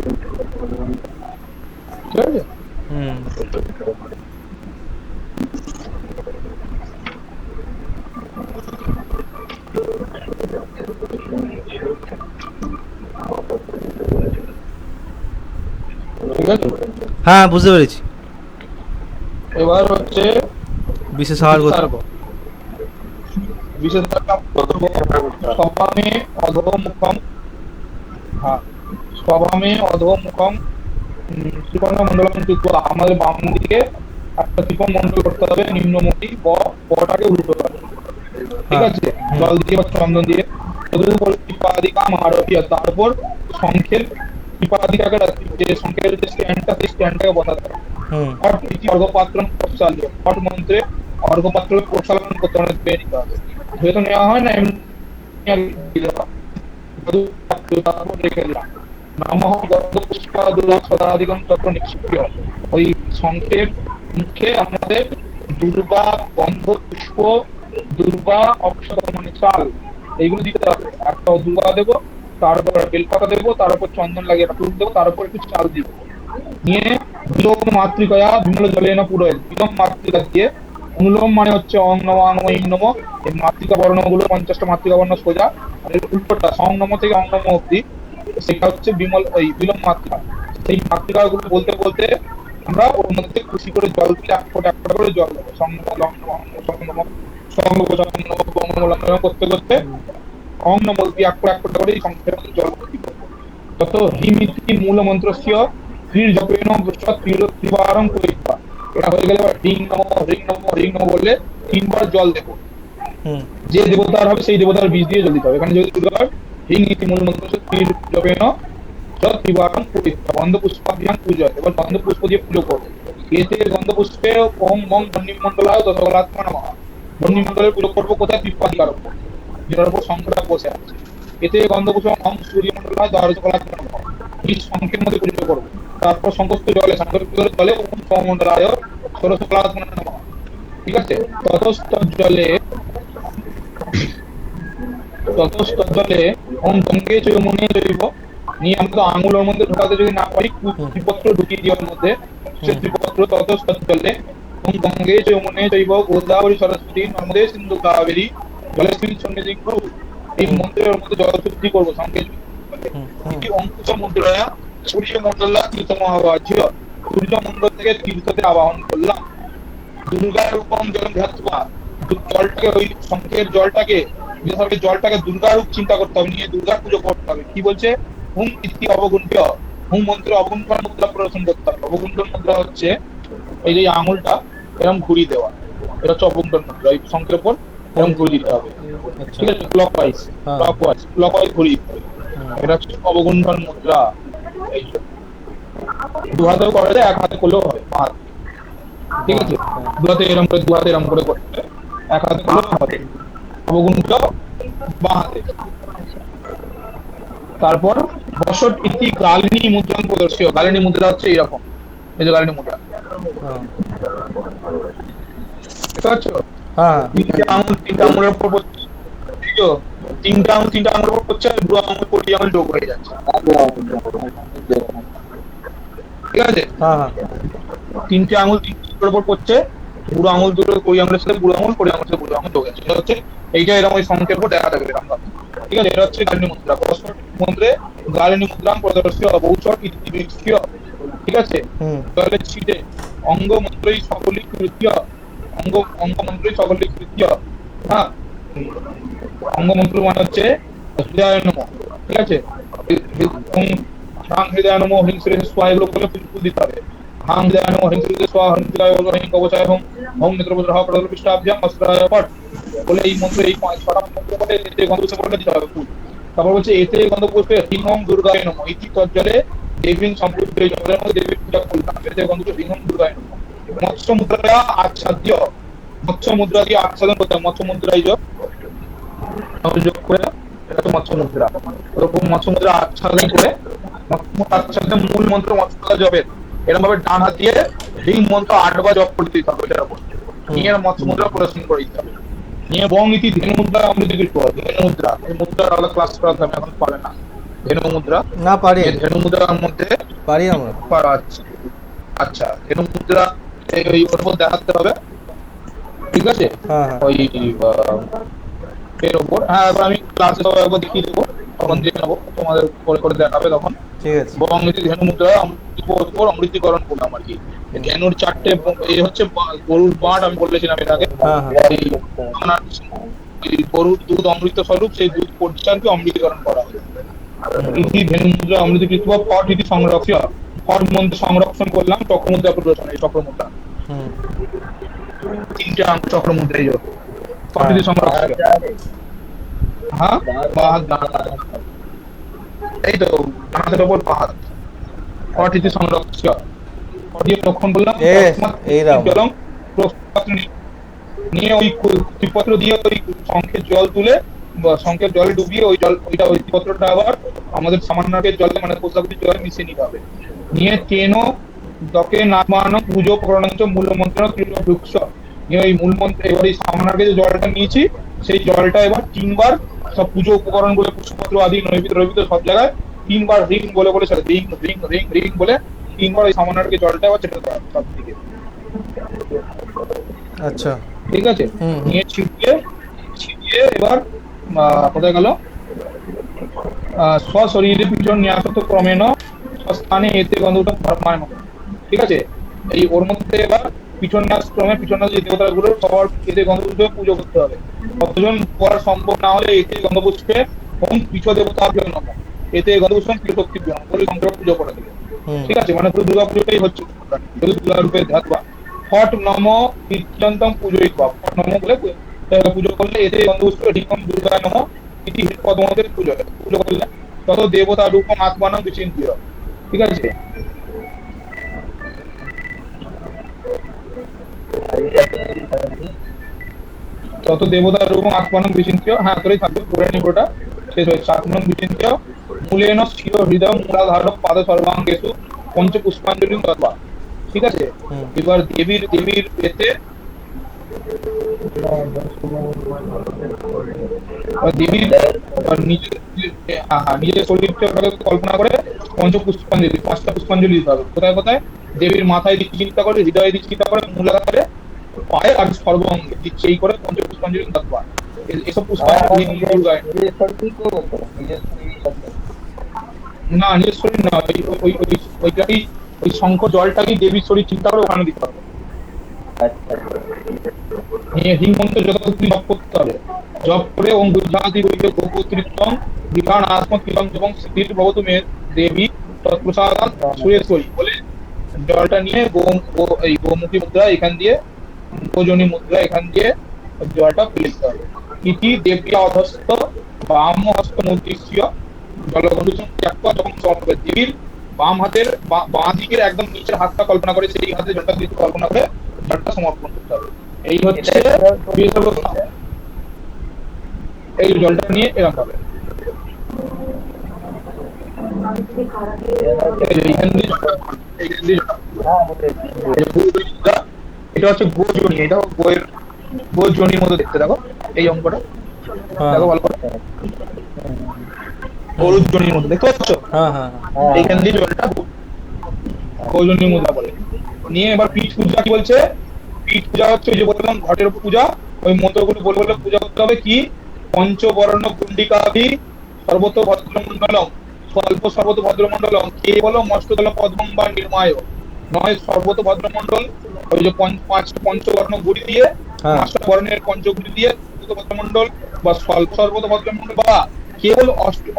ঠিক আছে? হুম। ঠিক আছে, হ্যাঁ, বুঝতে পেরেছি। এবার হচ্ছে বিশেষ আহার করতে। বিশেষ সবামে অধোমুখম, হ্যাঁ, সবামে অধোমুখম ত্রিকোণ মন্ডলম কৃত্বা, আমাদের বাম দিকে একটা ত্রিকোণ মন্ডল করতে হবে, নিম্নমুখী বটাকে উল্টো করে, ঠিক আছে, জল দিয়ে বা চন্দন দিয়ে। টিপাদিকাম আরতি, তারপর শঙ্খের টিপাদিকাকে যে শঙ্খের যে স্ট্যান্ডটা, সেই স্ট্যান্ডটাকে বসাতে হবে। হুম অর্ঘপাত্র প্রসাল্য, হট মন্ত্রে অর্ঘপাত্র প্রসালন করতে অনেক পেয়ে নিতে হবে, ধুয়ে তো নেওয়া হয় না, এমনি তারপর রেখে দিলাম। নমঃ গন্ধপুষ্পাদুলা সদাদিগম তত্র নিক্ষিপ্য, ওই শঙ্খের মুখে আমাদের দুর্বা, গন্ধ পুষ্প, দুর্বা, অক্ষত মানে চাল, এইগুলো দিতে হবে। একটা দুর্বা দেবো, তারপর বেলপাতা দেবো, তার উপর চন্দন লাগিয়ে একটা ফুল দেবো, তার উপর একটু চাল দিব। নিয়ে বিলোম মাতৃকয়া বিমল জলে না পুরো বিলোম মাতৃকা দিয়ে, অনুলোম মানে হচ্ছে অং নম আং ইং নম, এই মাতৃকা বর্ণগুলো 50টা মাতৃকা বর্ণ সোজা, আর এর উল্টোটা সং নম থেকে অং নম অব্দি, সেটা হচ্ছে বিমল ওই বিলোম মাতৃকা। সেই মাতৃকা গুলো বলতে বলতে আমরা ওর মধ্যে খুশি করে জল দিলে এক ফোঁটা করে জল দেবো, সং নম লং নম সং নম সং নম সং নম বং নম লং নম করতে করতে অং নম অব্দি এক ফোঁটা করে এই সংখ্যার মধ্যে জল ভর্তি করবো। তত হিমিতি মূল মন্ত্রস্য জপেন ত্রিবারং করিবা, এটা হয়ে গেলে রিং নম রিং নম রিং নম বললে 3বার জল দেবো। হুম যে দেবতার হবে সেই দেবতার বীজ দিয়ে জল দিতে হবে। এখানে যদি দুর্গার রিং নীতি মূল মন্ত্র জপেন ত্রিবারং করিবা, গন্ধ পুষ্পাভ্যাং পূজা, এবার গন্ধ পুষ্প দিয়ে পুজো করবো। এতে গন্ধ পুষ্পে ওম মং ধন্যমন্ডলায় দশকলাত্মা নমঃ, ধন্যমন্ডলের পুজো করবো কোথায়? ত্রিপাদিকার উপর, যেটার উপর শঙ্করটা বসে আছে। এতে গন্ধ পুষ্প ওম সূর্যমন্ডলায় দশকলাত্মা নমঃ, এই শঙ্খের মধ্যে পুজো করবো। তারপর সমস্ত জলে শঙ্কর পুজোর জলে ওম সৌমন্ডলায় ষোড়শকলাত্মা নমঃ, ঠিক আছে। ততস্তজ্জলে ওম গঙ্গে চৈমনে জৈব, নিয়ে আমরা তো আঙুলের মধ্যে ঢোকাতে যদি না পারি, ত্রিপত্র ঢুকিয়ে দেওয়ার মধ্যে, সে ত্রিপত্র ততস্তজ্জলে ওম গঙ্গে চৈমনে জৈব গোদাবরী সরস্বতী নর্মদে সিন্ধু কাবেরী জলেস্মিন সন্নিধিং কুরু, এই মন্ত্রের মধ্যে জল শুদ্ধি করবো, সঙ্গে হবে। হুম। ইতি অঙ্কুশ মুদ্রায়া সূর্য মন্ডলা তীর্থমহাবাহ্য, সূর্য মন্ডল থেকে তীর্থতে আবাহন করলাম। দুর্গা রূপম জলম ধ্যাত্বা, জলটাকে ওই শঙ্খের জলটাকে যেভাবে জলটাকে দুর্গা রূপ চিন্তা করতে হবে, নিয়ে দুর্গা পুজো করতে হবে। কি বলছে? হুম ইতি অবগুণ্ঠ, হুম মন্ত্রে অবগুণ্ঠন মুদ্রা প্রদর্শন করতে হবে। অবগুণ্ঠন মুদ্রা হচ্ছে এই যে আঙুলটা এরকম ঘুরিয়ে দেওয়া, এটা হচ্ছে অবগুণ্ঠন মুদ্রা। এই শঙ্খের উপর এরকম ঘুরিয়ে দিতে হবে, আচ্ছা। ঠিক আছে? ক্লকওয়াইজ হ্যাঁ। ক্লকওয়াইজ ঘুরিয়ে দিতে হবে। এটা হচ্ছে অবগুণ্ঠন মুদ্রা। এই যে দু হাতেও করা যায়, এক হাতে করলেও হবে, বাঁ হাতে। ঠিক আছে? দু হাতে এরম করে, দু হাতে এরম করে করতে হবে, এক হাতে করলেও হবে। অবগুণ্ঠ বাঁ হাতে। তারপর বসট ইতি গালিনী মুদ্রণ প্রদর্শিত। গালিনী মুদ্রা হচ্ছে এরকম, এই যে গালিনী মুদ্রা, হ্যাঁ। বুঝতে পারছো? হ্যাঁ। তিনটা আঙুলের উপর পড়ছে, ঠিক আছে? তিনটা আঙুলের উপর পড়ছে, আর বুড়ো আঙুল কোটি আঙুল যোগ হয়ে যাচ্ছে, ঠিক আছে? হ্যাঁ। হ্যাঁ। তিনটে আঙুল তিনটার উপর পড়ছে, বুড়ো আঙুল দুটো কই আঙুলের সাথে বুড়ো আঙুল, কড়ি আঙুলের সাথে বুড়ো আঙুল যোগ হচ্ছে। এটা হচ্ছে এইটা এরকম ওই সংখ্যের উপর দেখা যাবে এরকম ভাবে, ঠিক আছে? এটা হচ্ছে গালিনী মুদ্রা। বসট মন্ত্রে গালিনী মুদ্রাম প্রদর্শিত বহুচট ইতি বৃক্ষীয়, ঠিক আছে? হুম। তাহলে ছিটে অঙ্গ মন্ত্রই সকলি কৃত্য, অঙ্গ মন্ত্রই সকলি কৃত্য। হ্যাঁ, অঙ্গমন্ত্র মানে হচ্ছে হৃদয় নমঃ, ঠিক আছে? হাং হৃদয় নমঃ হিং শ্রী স্বাহা, এগুলো বলে ফুল দিতে হবে। হাং হৃদয় নমঃ হিং শ্রী স্বাহা, হিং হৃদয় হিং কবচায় হোম, হোম নেত্রবজ্রহ প্রদল পৃষ্ঠাভ্যাম অস্ত্রায় পট, বলে এই মন্ত্র, এই ছটা মন্ত্র বলে এতে গন্ধপুষ্প বলে দিতে হবে ফুল। তারপর বলছে এতে গন্ধপুষ্পে হিং ওম দুর্গায় নমঃ, ইতি তজ্জলে দেবীন সম্পূর্ণ জলের মধ্যে দেবীর পূজা করলাম। এতে গন্ধপুষ্প হিং ওম দুর্গায় নমঃ। মৎস্য মুদ্রা আচ্ছাদ্য, মৎস্য মুদ্রা দিয়ে আচ্ছাদন করতে হবে। মৎস্য মুদ্রা এই যোগ করে, এটা তো মৎস্য মুদ্রা। ওরকম মৎস্য মুদ্রা আচ্ছাদন করে, আচ্ছাদন মূল মন্ত্র মৎস্য জপের এরকম ভাবে ডান হাত দিয়ে এই মন্ত্র 8 বার জপ করতে দিতে হবে। এটার উপর নিয়ে মৎস্য মুদ্রা প্রদর্শন করে দিতে হবে। নিয়ে বং ইতি ধেনু মুদ্রা অমৃত কৃত, ধেনু মুদ্রা, এই মুদ্রার আলাদা ক্লাস করাতে হবে, এখন পারে না। ধেনু মুদ্রা, না পারি, এই ধেনু মুদ্রার মধ্যে পারি আমরা। পারা। আচ্ছা, ধেনু মুদ্রা ওই ওর মধ্যে দেখাতে হবে, ঠিক আছে? হ্যাঁ। হ্যাঁ। ওই এর উপর, হ্যাঁ, এবার আমি ক্লাসে সবাই একবার দেখিয়ে দেবো, তখন দিয়ে নেবো, তোমাদের করে করে দেখাবে তখন। ঠিক আছে। অমৃতি ধেনু মুদ্রা উপর অমৃতিকরণ করলাম আর কি। ধেনুর 4টে, এই হচ্ছে গরুর বাঁট, আমি বলেছিলাম এর আগে। হ্যাঁ। হ্যাঁ। এই গরুর দুধ অমৃত স্বরূপ, সেই দুধ পরিষ্কারকে অমৃতিকরণ করা হবে। ইতি ধেনু মুদ্রা অমৃতকৃত পট ইতি সংরক্ষণ, পট মন্ত্র সংরক্ষণ করলাম। চক্র মুদ্রা প্রদর্শন, এই চক্র মুদ্রা হুম। 3টে চক্র মুদ্রা, এই পট ইতি সংরক্ষণ। হ্যাঁ, বাঁ হাত ডান হাত, এই তো ডান হাতের ওপর বাঁ হাত, পট ইতি সংরক্ষণ। দিয়ে লক্ষণ বললাম, এইরকম জলম নিয়ে ওই ত্রিপত্র দিয়ে ওই শঙ্খের জল তুলে, শঙ্খের জলে ডুবিয়ে ওই জল, ওইটা ওই ত্রিপত্রটা আবার আমাদের সামান্য জলে, মানে কোষাগুলির জলে মিশিয়ে নিতে হবে। নিয়ে তেন দকে নামানো পুজো প্রণাঞ্চ মূল মন্ত্র ত্রিল বৃক্ষ, নিয়ে ওই মূল মন্ত্র, এবার এই সামান্যকে যে জলটা নিয়েছি সেই জলটা এবার 3 বার সব পুজো উপকরণ বলে, পুষ্পপত্র আদি নৈবেদ্য সব জায়গায় 3 বার রিং বলে বলে সেটা রিং রিং রিং রিং বলে 3 বার ওই সামান্যকে জলটা আবার ছেড়ে দেওয়া সব দিকে, আচ্ছা। ঠিক আছে? হুম। নিয়ে ছিটিয়ে এবার কোথায় গেল, স্বশরীরে পিছন ন্যাসত ক্রমেণ স্থানে এতে গন্ধটা ধর্মায়ণ, ঠিক আছে? এই ওর মধ্যে এবার পিছন ন্যাস ক্রমে, পিছন ন্যাস যে দেবতাগুলো সবার এতে গন্ধপুষ্পে পুজো করতে হবে। কতজন করা সম্ভব না হলে এতে গন্ধপুষ্পে ওম পিছ দেবতা নম, এতে গন্ধপুষ্পম শক্তি বলে সংগ্রহ পুজো করে দেবে, ঠিক আছে? মানে পুরো দুর্গা পুজোটাই হচ্ছে দুর্গা রূপে ধাতবা। ফট নম ইত্যন্তম পুজোই, ফট নম বলে পুজো করলে এতে গন্ধপুষ্প ঠিকম দুর্গা নম ইতি পদমতে পুজো করলে তত দেবতা রূপম আত্মানম বিচিন্তীয়, ঠিক আছে? তত দেবতা রূপম আত্মানম বিচিন্তীয়, হ্যাঁ তোরই থাকবে পুরো নিকটা শেষ হয়েছে। আত্মানম বিচিন্তীয় মূলেন শির হৃদয় মূলাধার পাদ সর্বাঙ্গেষু পঞ্চ পুষ্পাঞ্জলি দত্বা, ঠিক আছে? এবার দেবীর এতে দেবীর নিজের শরীরকে কল্পনা করে পঞ্চ পুষ্পাঞ্জলি, 5টা পুষ্পাঞ্জলি দিতে হবে। কোথায় কোথায়? দেবীর মাথায় দিকে চিন্তা করে, হৃদয়ে দিকে চিন্তা করে, মূলাধারে, পায়ে আর সর্বাঙ্গে দিচ্ছে, এই করে পঞ্চ পুষ্পাঞ্জলি দত্বা। এসব পুষ্পাঞ্জলি না নিজের শরীর না, ওইটাকেই, ওই শঙ্খ জলটাকেই দেবীর শরীর চিন্তা করে ওখানে দিতে হবে। আচ্ছা নিয়ে হিং মন্ত্র যথাযথ জপ করতে হবে। জপ করে ওম বুদ্ধাদি বৈদ্য গোপত্রিত্বং বিধান আসমত কিলং এবং স্থির ভবতু মে দেবী তৎপ্রসাদাৎ সুরেশ্বরী বলে জলটা নিয়ে এই গোমুখী মুদ্রা এখান দিয়ে, গোজনী মুদ্রা এখান দিয়ে জলটা ফেলে দিতে হবে। ইতি দেবী অধস্থ বাম হস্ত মুদ্রিশ্য জলগণ্ডুচং ত্যাক্ত্বা যখন সমর্পে, দেবীর বাম হাতের বাঁ দিকের একদম নিচের হাতটা কল্পনা করে সেই হাতে জলটা দিতে কল্পনা করে জলটা সমর্পণ করতে হবে। এই হচ্ছে এই জলটা নিয়ে এরকম হবে। এটা হচ্ছে গোজনী, এটা গোজনীর মতো দেখতে, দেখো এই অঙ্কটা হ্যাঁ দেখো ভালো করে, হলুদ জনির মতো দেখতে পাচ্ছ, হ্যাঁ হ্যাঁ এইখান দিয়ে জলটা গোজনীর মুদ্রা বলে। নিয়ে এবার পীঠ পূজা কি বলছে, পীঠ পূজা হচ্ছে ওই যে বললাম ঘটের উপর পূজা, ওই মন্ত্রগুলো বলে বলে পূজা করতে হবে। কি পঞ্চবর্ণ গুণ্ডিকাভি সর্বত ভদ্রমণ্ডলম স্বল্প সর্বত ভদ্রমণ্ডলম কেবলম অষ্টদল পদ্মম বা নির্মায়, নয় সর্বত ভদ্রমণ্ডল, ওই যে পঞ্চবর্ণ গুড়ি দিয়ে, হ্যাঁ। 5টা বর্ণের পঞ্চগুড়ি দিয়ে ভদ্রমণ্ডল বা স্বল্প সর্বত ভদ্রমণ্ডল বা কেবল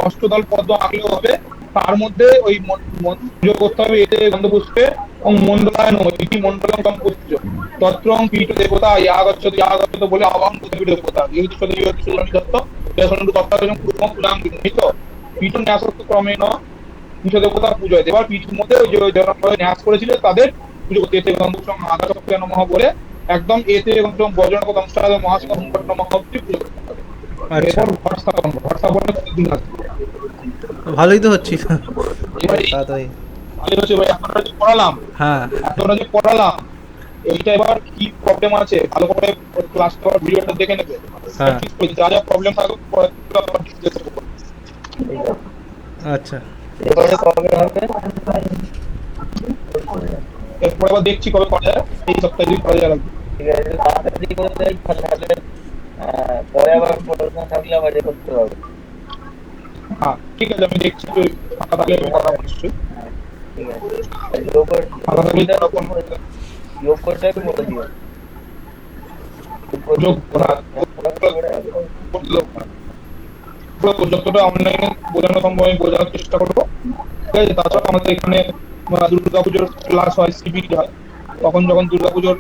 অষ্টদল পদ্ম আঁকলেও হবে। তার মধ্যে ওই পুজো করতে হবে এতে গন্ধপুষ্পে এবং মণ্ডলায়ন ইতি মণ্ডলম পুষ্প তত্রং পীঠ দেবতা ইয়াগচ্ছত বলে আবাহন করতে পীঠ দেবতা যেহেতু সুজনী দত্ত দেশনন্দু তত্ত্বাবধান পূর্ব পুরাণ বিহিত পীঠ ন্যাসত্ব ক্রমেণ পীঠ দেবতা পুজো। এবার পীঠের মধ্যে ওই যে যারা ন্যাস করেছিল তাদের পুজো করতে এতে গন্ধপুষ্পং আগাচক্রিয়া নমঃ বলে একদম এতে গন্ধপুষ্পং বজ্রনক দংশায় মহাসংঘ নমঃ অবধি পুজো করতে হবে। আচ্ছা, এরপর ঘট স্থাপনে দিন আসবে। ভালোই তো হচ্ছে এবারে তাড়াতাড়ি। ভালো হচ্ছে ভাই, আপনারা যে পড়ালাম, হ্যাঁ আপনারা যে পড়ালাম এইটা এবার কি প্রবলেম আছে ভালো করে ক্লাস করার ভিডিওটা দেখে নেবে। হ্যাঁ। যা যা প্রবলেম থাকবে পরে আবার ডিসকাস করব। আচ্ছা, এবারে কবে হবে? এরপর আবার দেখছি কবে করা যায়, এই সপ্তাহে যদি করা যায়। ঠিক আছে, তাড়াতাড়ি করে দেয় তাহলে পরে আবার পড়াশোনা থাকলে আবার এ করতে হবে। হ্যাঁ ঠিক আছে, আমি দেখছি তুই ফাঁকা থাকলে আমি কথা বলছি। ঠিক আছে, যোগটা ফাঁকা থাকলে যোগটা একটু বলে দিও। যোগ করা যতটা অনলাইনে বোঝানো সম্ভব আমি বোঝানোর চেষ্টা করবো। ঠিক আছে, তাছাড়া আমাদের এখানে দুর্গাপুজোর ক্লাস হয়, শিবির হয়, তখন যখন দুর্গাপুজোর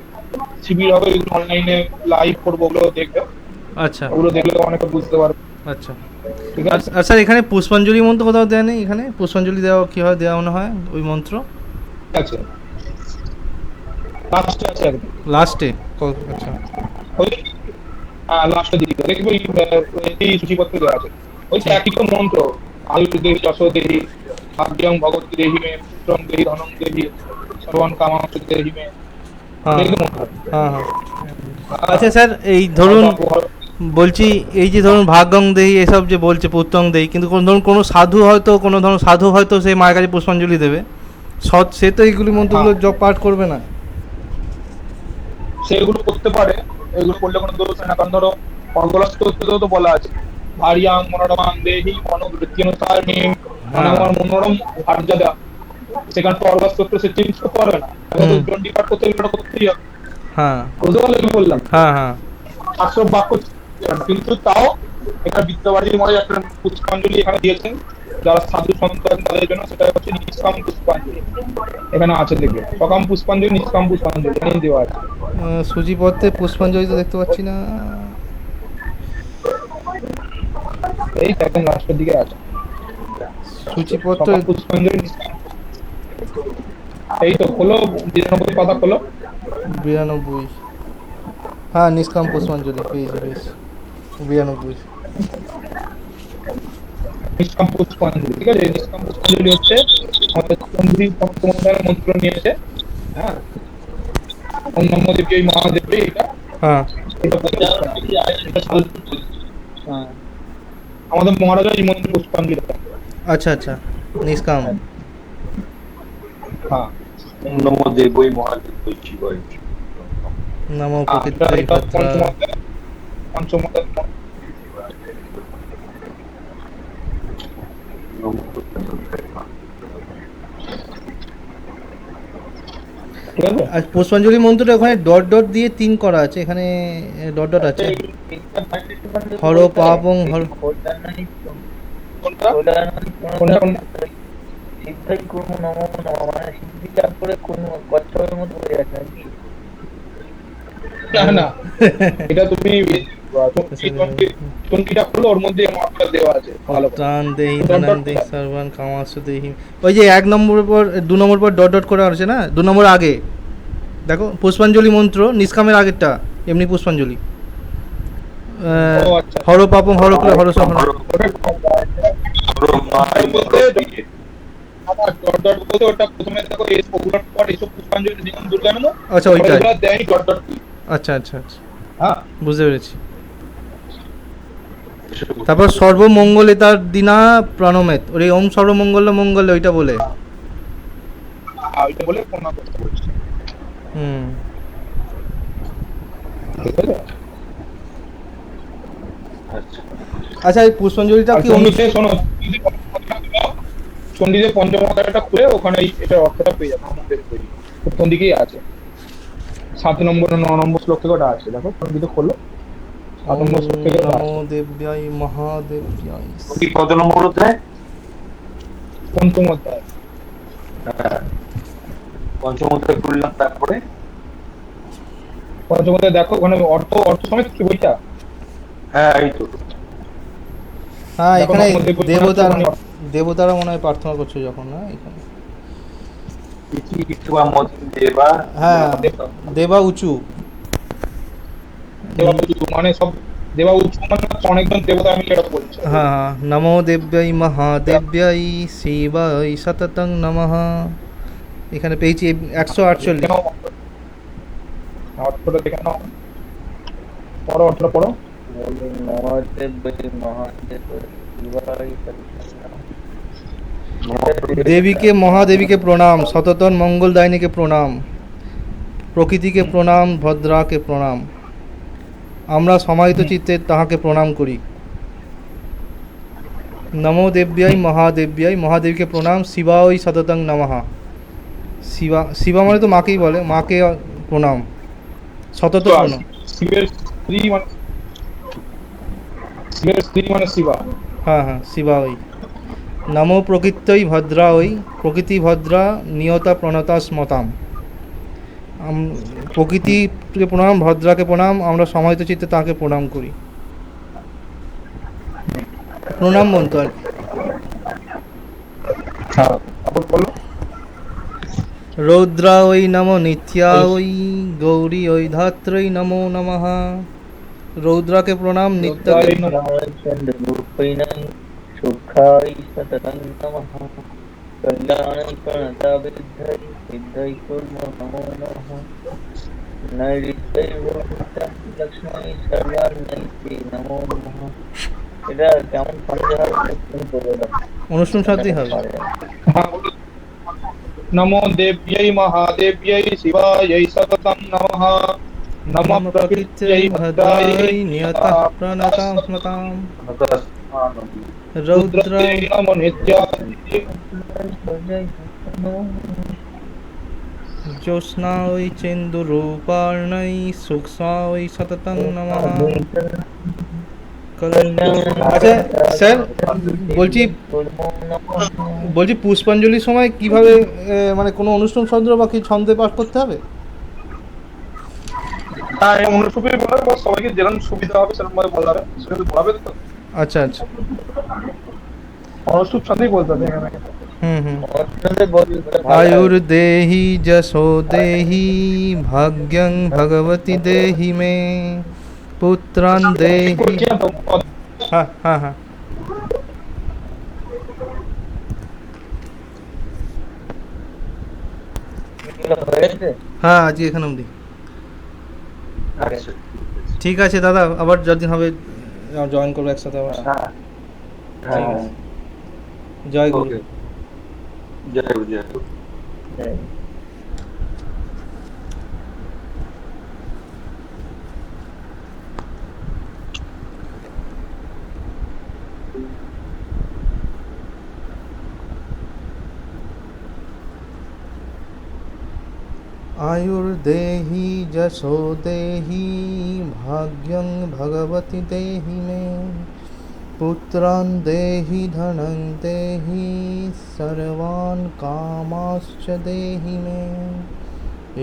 শিবির হবে অনলাইনে লাইভ করবো, ওগুলো দেখবে। আচ্ছা ওগুলো দেখলে অনেকে বুঝতে পারবে। আচ্ছা। ঠিক আছে, আর স্যার এখানে পুষ্পাঞ্জলি মন্ত্র কোথাও দেয়া নেই? এখানে পুষ্পাঞ্জলি দেওয়া কীভাবে দেওয়া মনে হয় ওই মন্ত্র? ঠিক আছে, লাস্টে আছে একদম, লাস্টে? আচ্ছা ওই লাস্টের দিকে দেখবি এই সূচিপত্র দেওয়া আছে। ওই একই তো মন্ত্র, আয়ু দেহি যশো দেহি ভাগ্যং ভগবতী দেহি মে পুত্রং দেহি ধনং দেহি সর্বান কামাংশ দেহি মে, হ্যাঁ এই তো মন্ত্র। হ্যাঁ হ্যাঁ। আচ্ছা স্যার, এই ধরুন বলছি, এই যে ধরুন ভাগ্যং দেহি এসব যে বলছে পুত্রং দেহি, কিন্তু ধরুন কোনো সাধু হয়তো সেই মায়ের কাছে পুষ্পাঞ্জলি দেবে, সে তো এইগুলি মন্ত্রগুলো জপ পাঠ করবে না। সেগুলো করতে পারে, এগুলো করলে কোনো দোষ হয় না, কারণ ধরো অর্গলস্ততেও তো বলা আছে ভারিয়াং মনোরমাং দেহি মনোবৃত্তিনুসারিণী মনোরম মনোরম ভার্যাদা, সেখানে তো অর্গস্তত্র সে চেঞ্জ করতে পারবে না, চণ্ডী পাঠ করতে গেলে ওটা করতেই হবে। হ্যাঁ বুঝতে পারলে কি বললাম? হ্যাঁ হ্যাঁ। শাস্ত্র বাক্য, কিন্তু তাও এখানে বিদ্যাবাড়ির মধ্যে একটা পুষ্পাঞ্জলি এখানে দিয়েছেন যারা সাধু সন্ত আছেন তাদের জন্য, সেটা হচ্ছে নিষ্কাম পুষ্পাঞ্জলি। এখানে আছে দেখবে, সকাম পুষ্পাঞ্জলি, নিষ্কাম পুষ্পাঞ্জলি এখানে দেওয়া আছে। সূচিপত্রে পুষ্পাঞ্জলি তো দেখতে পাচ্ছি না। এই সেকেন্ড লাস্টের দিকে আছে সূচিপত্র। সকাম পুষ্পাঞ্জলি, নিষ্কাম। এই তো খোলো 92 পাতা খোলো। 92, হ্যাঁ নিষ্কাম পুষ্পাঞ্জলি পেয়েছি, বেশ 92। নিষ্কাম পুষ্পাঞ্জলি, ঠিক আছে। নিষ্কাম পুষ্পাঞ্জলি হচ্ছে আমাদের তন্ত্রী তন্ত্রমন্ত্রের মন্ত্র নিয়েছে। হ্যাঁ, ওম নমো দেবী মহাদেবী, এটা হ্যাঁ এটা আমাদের মহারাজা এই মন্ত্রে পুষ্পাঞ্জলি দেন। আচ্ছা আচ্ছা, নিষ্কাম। হ্যাঁ, নমো দেবৈ মহাদেবৈ শিবায়। নমো এটা প্রকৃতায় ভদ্রা। পঞ্চমতে নমো ঠিক আছে? আর পুষ্পাঞ্জলি মন্ত্রটা ওখানে ডট ডট দিয়ে 3 করা আছে, এখানে ডট ডট আছে। হর পাপং হর কোনটা কোনটা কোনটা? সিদ্ধাই কুর্মু নমো নমঃ, মানে সিদ্ধি লাভ করে কুর্মু কচ্ছপের মতো হয়ে যাচ্ছে নাকি? না না, এটা তুমি টুঙ্কিটা খুলো, ওর মধ্যে মাপটা দেওয়া আছে ভালো করে। প্রাণ দেহি Dot ধনং dot দেহি কোথায়? সর্বান কামাসু দেহি, ওই যে 1 নম্বরের পর 2 নম্বর পর ডট ডট করা আছে না, 2 নম্বর আগে দেখো পুষ্পাঞ্জলি মন্ত্র নিষ্কামের আগেরটা এমনি পুষ্পাঞ্জলি। ও আচ্ছা। হর পাপং হর করে হর সহ আমার ডট ডট বলতে ওটা প্রথমে দেখো এই ওগুলোর পর এইসব পুষ্পাঞ্জলি দিলাম দুর্গা নেবো। আচ্ছা ওইটাই, দেয় ডট ডট। আচ্ছা আচ্ছা আচ্ছা হ্যাঁ, বুঝতে পেরেছি। তারপর সর্বমঙ্গলে তার দিনা প্রণমেত, ওই ওম সর্বমঙ্গল মঙ্গল ওইটা বলে। ওইটা বলে প্রণাম করতে বলছি। হুম। ঠিক আছে? আচ্ছা এই পুষ্পাঞ্জলিটা আর কি চণ্ডীতে শোনো, চণ্ডীতে পঞ্চমাতাটা খুলে ওখানে এটার অর্থটা পেয়ে যাবে আমাদের বই প্রথম দিকেই আছে। 7 নম্বর 9 নম্বর শ্লোক থেকে ওটা আছে, দেখো চণ্ডীতে খোলো 7 নম্বর শ্লোক থেকে ওটা নমো আছে। দেব্যাই মহাদেব্যাই। কি কত নম্বর অধ্যায়? পঞ্চম অধ্যায়। পঞ্চম অধ্যায় খুললাম, তারপরে পঞ্চম অধ্যায় দেখো ওখানে অর্থ অর্থ সমেত কি বইটা। হ্যাঁ এই তো। হ্যাঁ দেখো এখানে নর্মদে বলছে দেবতারা না, দেবতারা মনে হয় প্রার্থনা করছে যখন, না এখানে। কিছু দেবা। হ্যাঁ দেবা উঁচু। দেবা উঁচু মানে সব দেবা উঁচু মানে অনেকজন দেবতা আমি এটা বলছি। হ্যাঁ হ্যাঁ নমো দেব্যাই মহাদেব্যাই শিবাই সততং নমঃ। এখানে পেয়েছি 148। অর্থটা দেখে নাও, পড়ো অর্থটা পড়ো। মহাদেব মহাদেব শিবায় দেবীকে মহাদেবীকে প্রণাম, সততন মঙ্গলদায়িনীকে প্রণাম, প্রকৃতিকে প্রণাম, ভদ্রাকে প্রণাম, আমরা সমাহিত চিত্তে তাহাকে প্রণাম করি। নমো দেব্যাই মহাদেব্যাই, মহাদেবীকে প্রণাম, শিবায় সততং নমঃ। শিবা শিবা মানে তো মাকেই বলে, মাকে প্রণাম, সতত প্রণাম। শিবের স্ত্রী মানে শিবের স্ত্রী মানে শিবা। হ্যাঁ হ্যাঁ শিবা ওই। নমো প্রকৃত্যই ভদ্রা ওই, প্রকৃতি ভদ্রা নিয়তা প্রণতা স্মতাম। প্রকৃতিকে প্রণাম, ভদ্রাকে প্রণাম, আমরা সমাহিত চিত্তে তাকে প্রণাম করি। প্রণাম মন্ত্র আর কি। হ্যাঁ, তারপর বলো। রৌদ্রা ওই নমো নিত্যা ওই, গৌরী ওই ধাত্রই নমো নমঃ। রৌদ্রাকে প্রণাম, নিত্যকে চন্দ্ররূপিণাং সুখায় সততং নমঃ, কল্যাণায় প্রণতাবিদ্ধৈ সিদ্ধৈ কুর্মো নমো নমঃ, নৈরিত্যৈর্ভূমিষ্ঠং লক্ষ্মী সর্বান্নৈতি নমো নমঃ। এটা কেমন সন্দেহ হবে তুমি বলে দাও। অনুষ্ঠান সাথেই হবে। হ্যাঁ, বলো। নমো দেব্যাই মহাদেব্যাই শিবাयै সততং নমঃ। নমঃ প্রকৃত্यै ভদ্রাयै নিয়তঃ প্রণতাম স্মতাম। রৌদ্র রুদ্রস্যৈ নমো নিত্যায়। জ্যোৎস্না ওই চেন্দুরূপার্ণৈ, সুক্ষ্মা ওই সততং নমঃ। আচ্ছা স্যার বলছি বলছি পুষ্পাঞ্জলির সময় কিভাবে মানে কোনো অনুষ্ঠান ছন্দ বা কি ছন্দে পাঠ করতে হবে? হ্যাঁ, এই অনুষ্ঠুপে বলাবে বা সবাইকে যেরকম সুবিধা হবে সেরকম ভাবে বলাবে, সেটা তো বলাবে তো। আচ্ছা আচ্ছা। অনুষ্ঠুপ সাথেই বলতে হবে এখানে। হুম। আয়ুর্দেহি যশো দেহি, ভাগ্যং ভগবতী দেহি মে, পুত্রান দেহি। হ্যাঁ হ্যাঁ হ্যাঁ। হ্যাঁ আজকে এখানে অবধি। ঠিক আছে দাদা, আবার যতদিন হবে জয়েন করবো একসাথে আবার। ঠিক আছে। জয় গুরু। জয় গুরু, জয় গুরু। आयुर्देहि यशो देहि भाग्यं भगवति देहि मे पुत्रान् देहि धनं देहि सर्वान् कामांश्च देहि मे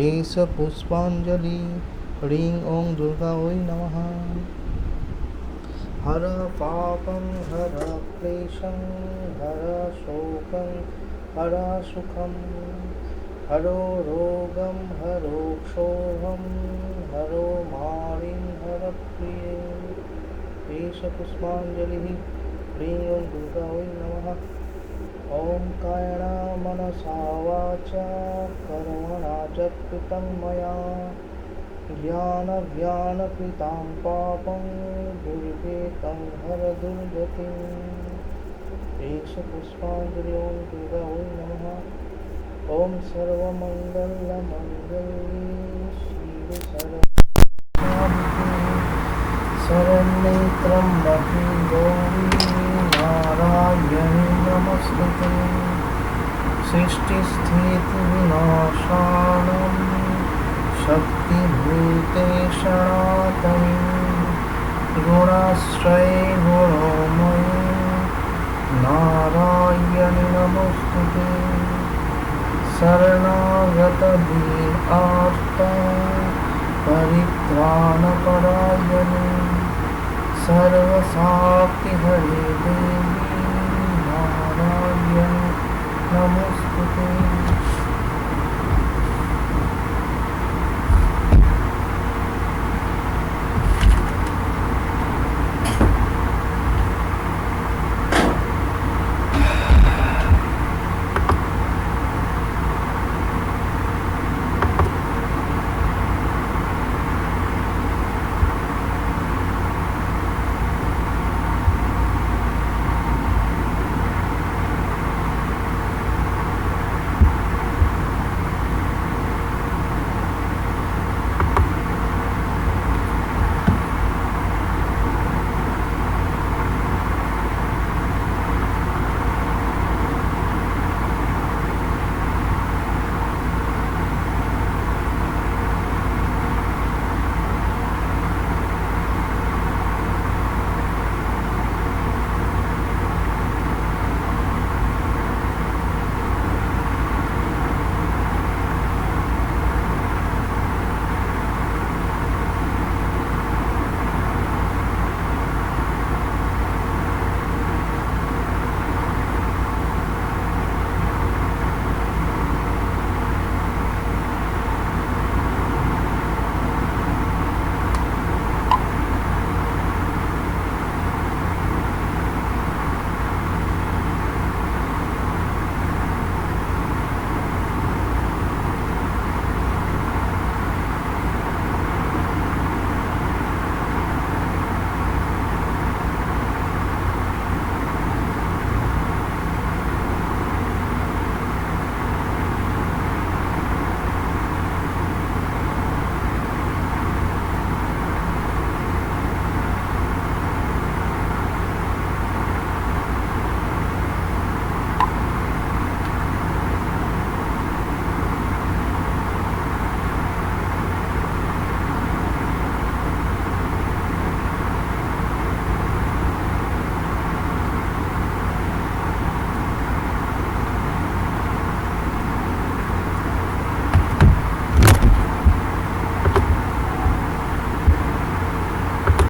एष पुष्पाञ्जलि ह्रीं ॐ दुर्गा वै नमः हर पापं हर क्लेशं हर शोकं हर सुखं हरो रोगं हरो क्षोभं हरो मारिं हर प्रिये एष पुष्पाञ्जलिः ह्रीं ॐ दुर्गा वै नमः ॐ कायेन मनसा वाचा कर्मणा च कृतं मया ज्ञानकृतां पापं दुर्गेतं हर दुर्गतिम् एष पुष्पाञ्जलि ॐ दुर्गा वै नमः ॐ सर्वमङ्गलमङ्गल्ये शिवे सर्वसाधिके शरण्ये त्र्यम्बके गौरी नारायणि नमस्ते सृष्टिस्थितिविनाशानं शक्तिभूते सनातने गुणाश्रये गुणोमये नारायणि नमोस्तुते शरणागतदीनार्त परित्राणपरायणे सर्वशाक्तिहरे देवी नारायणि नमोस्तुते।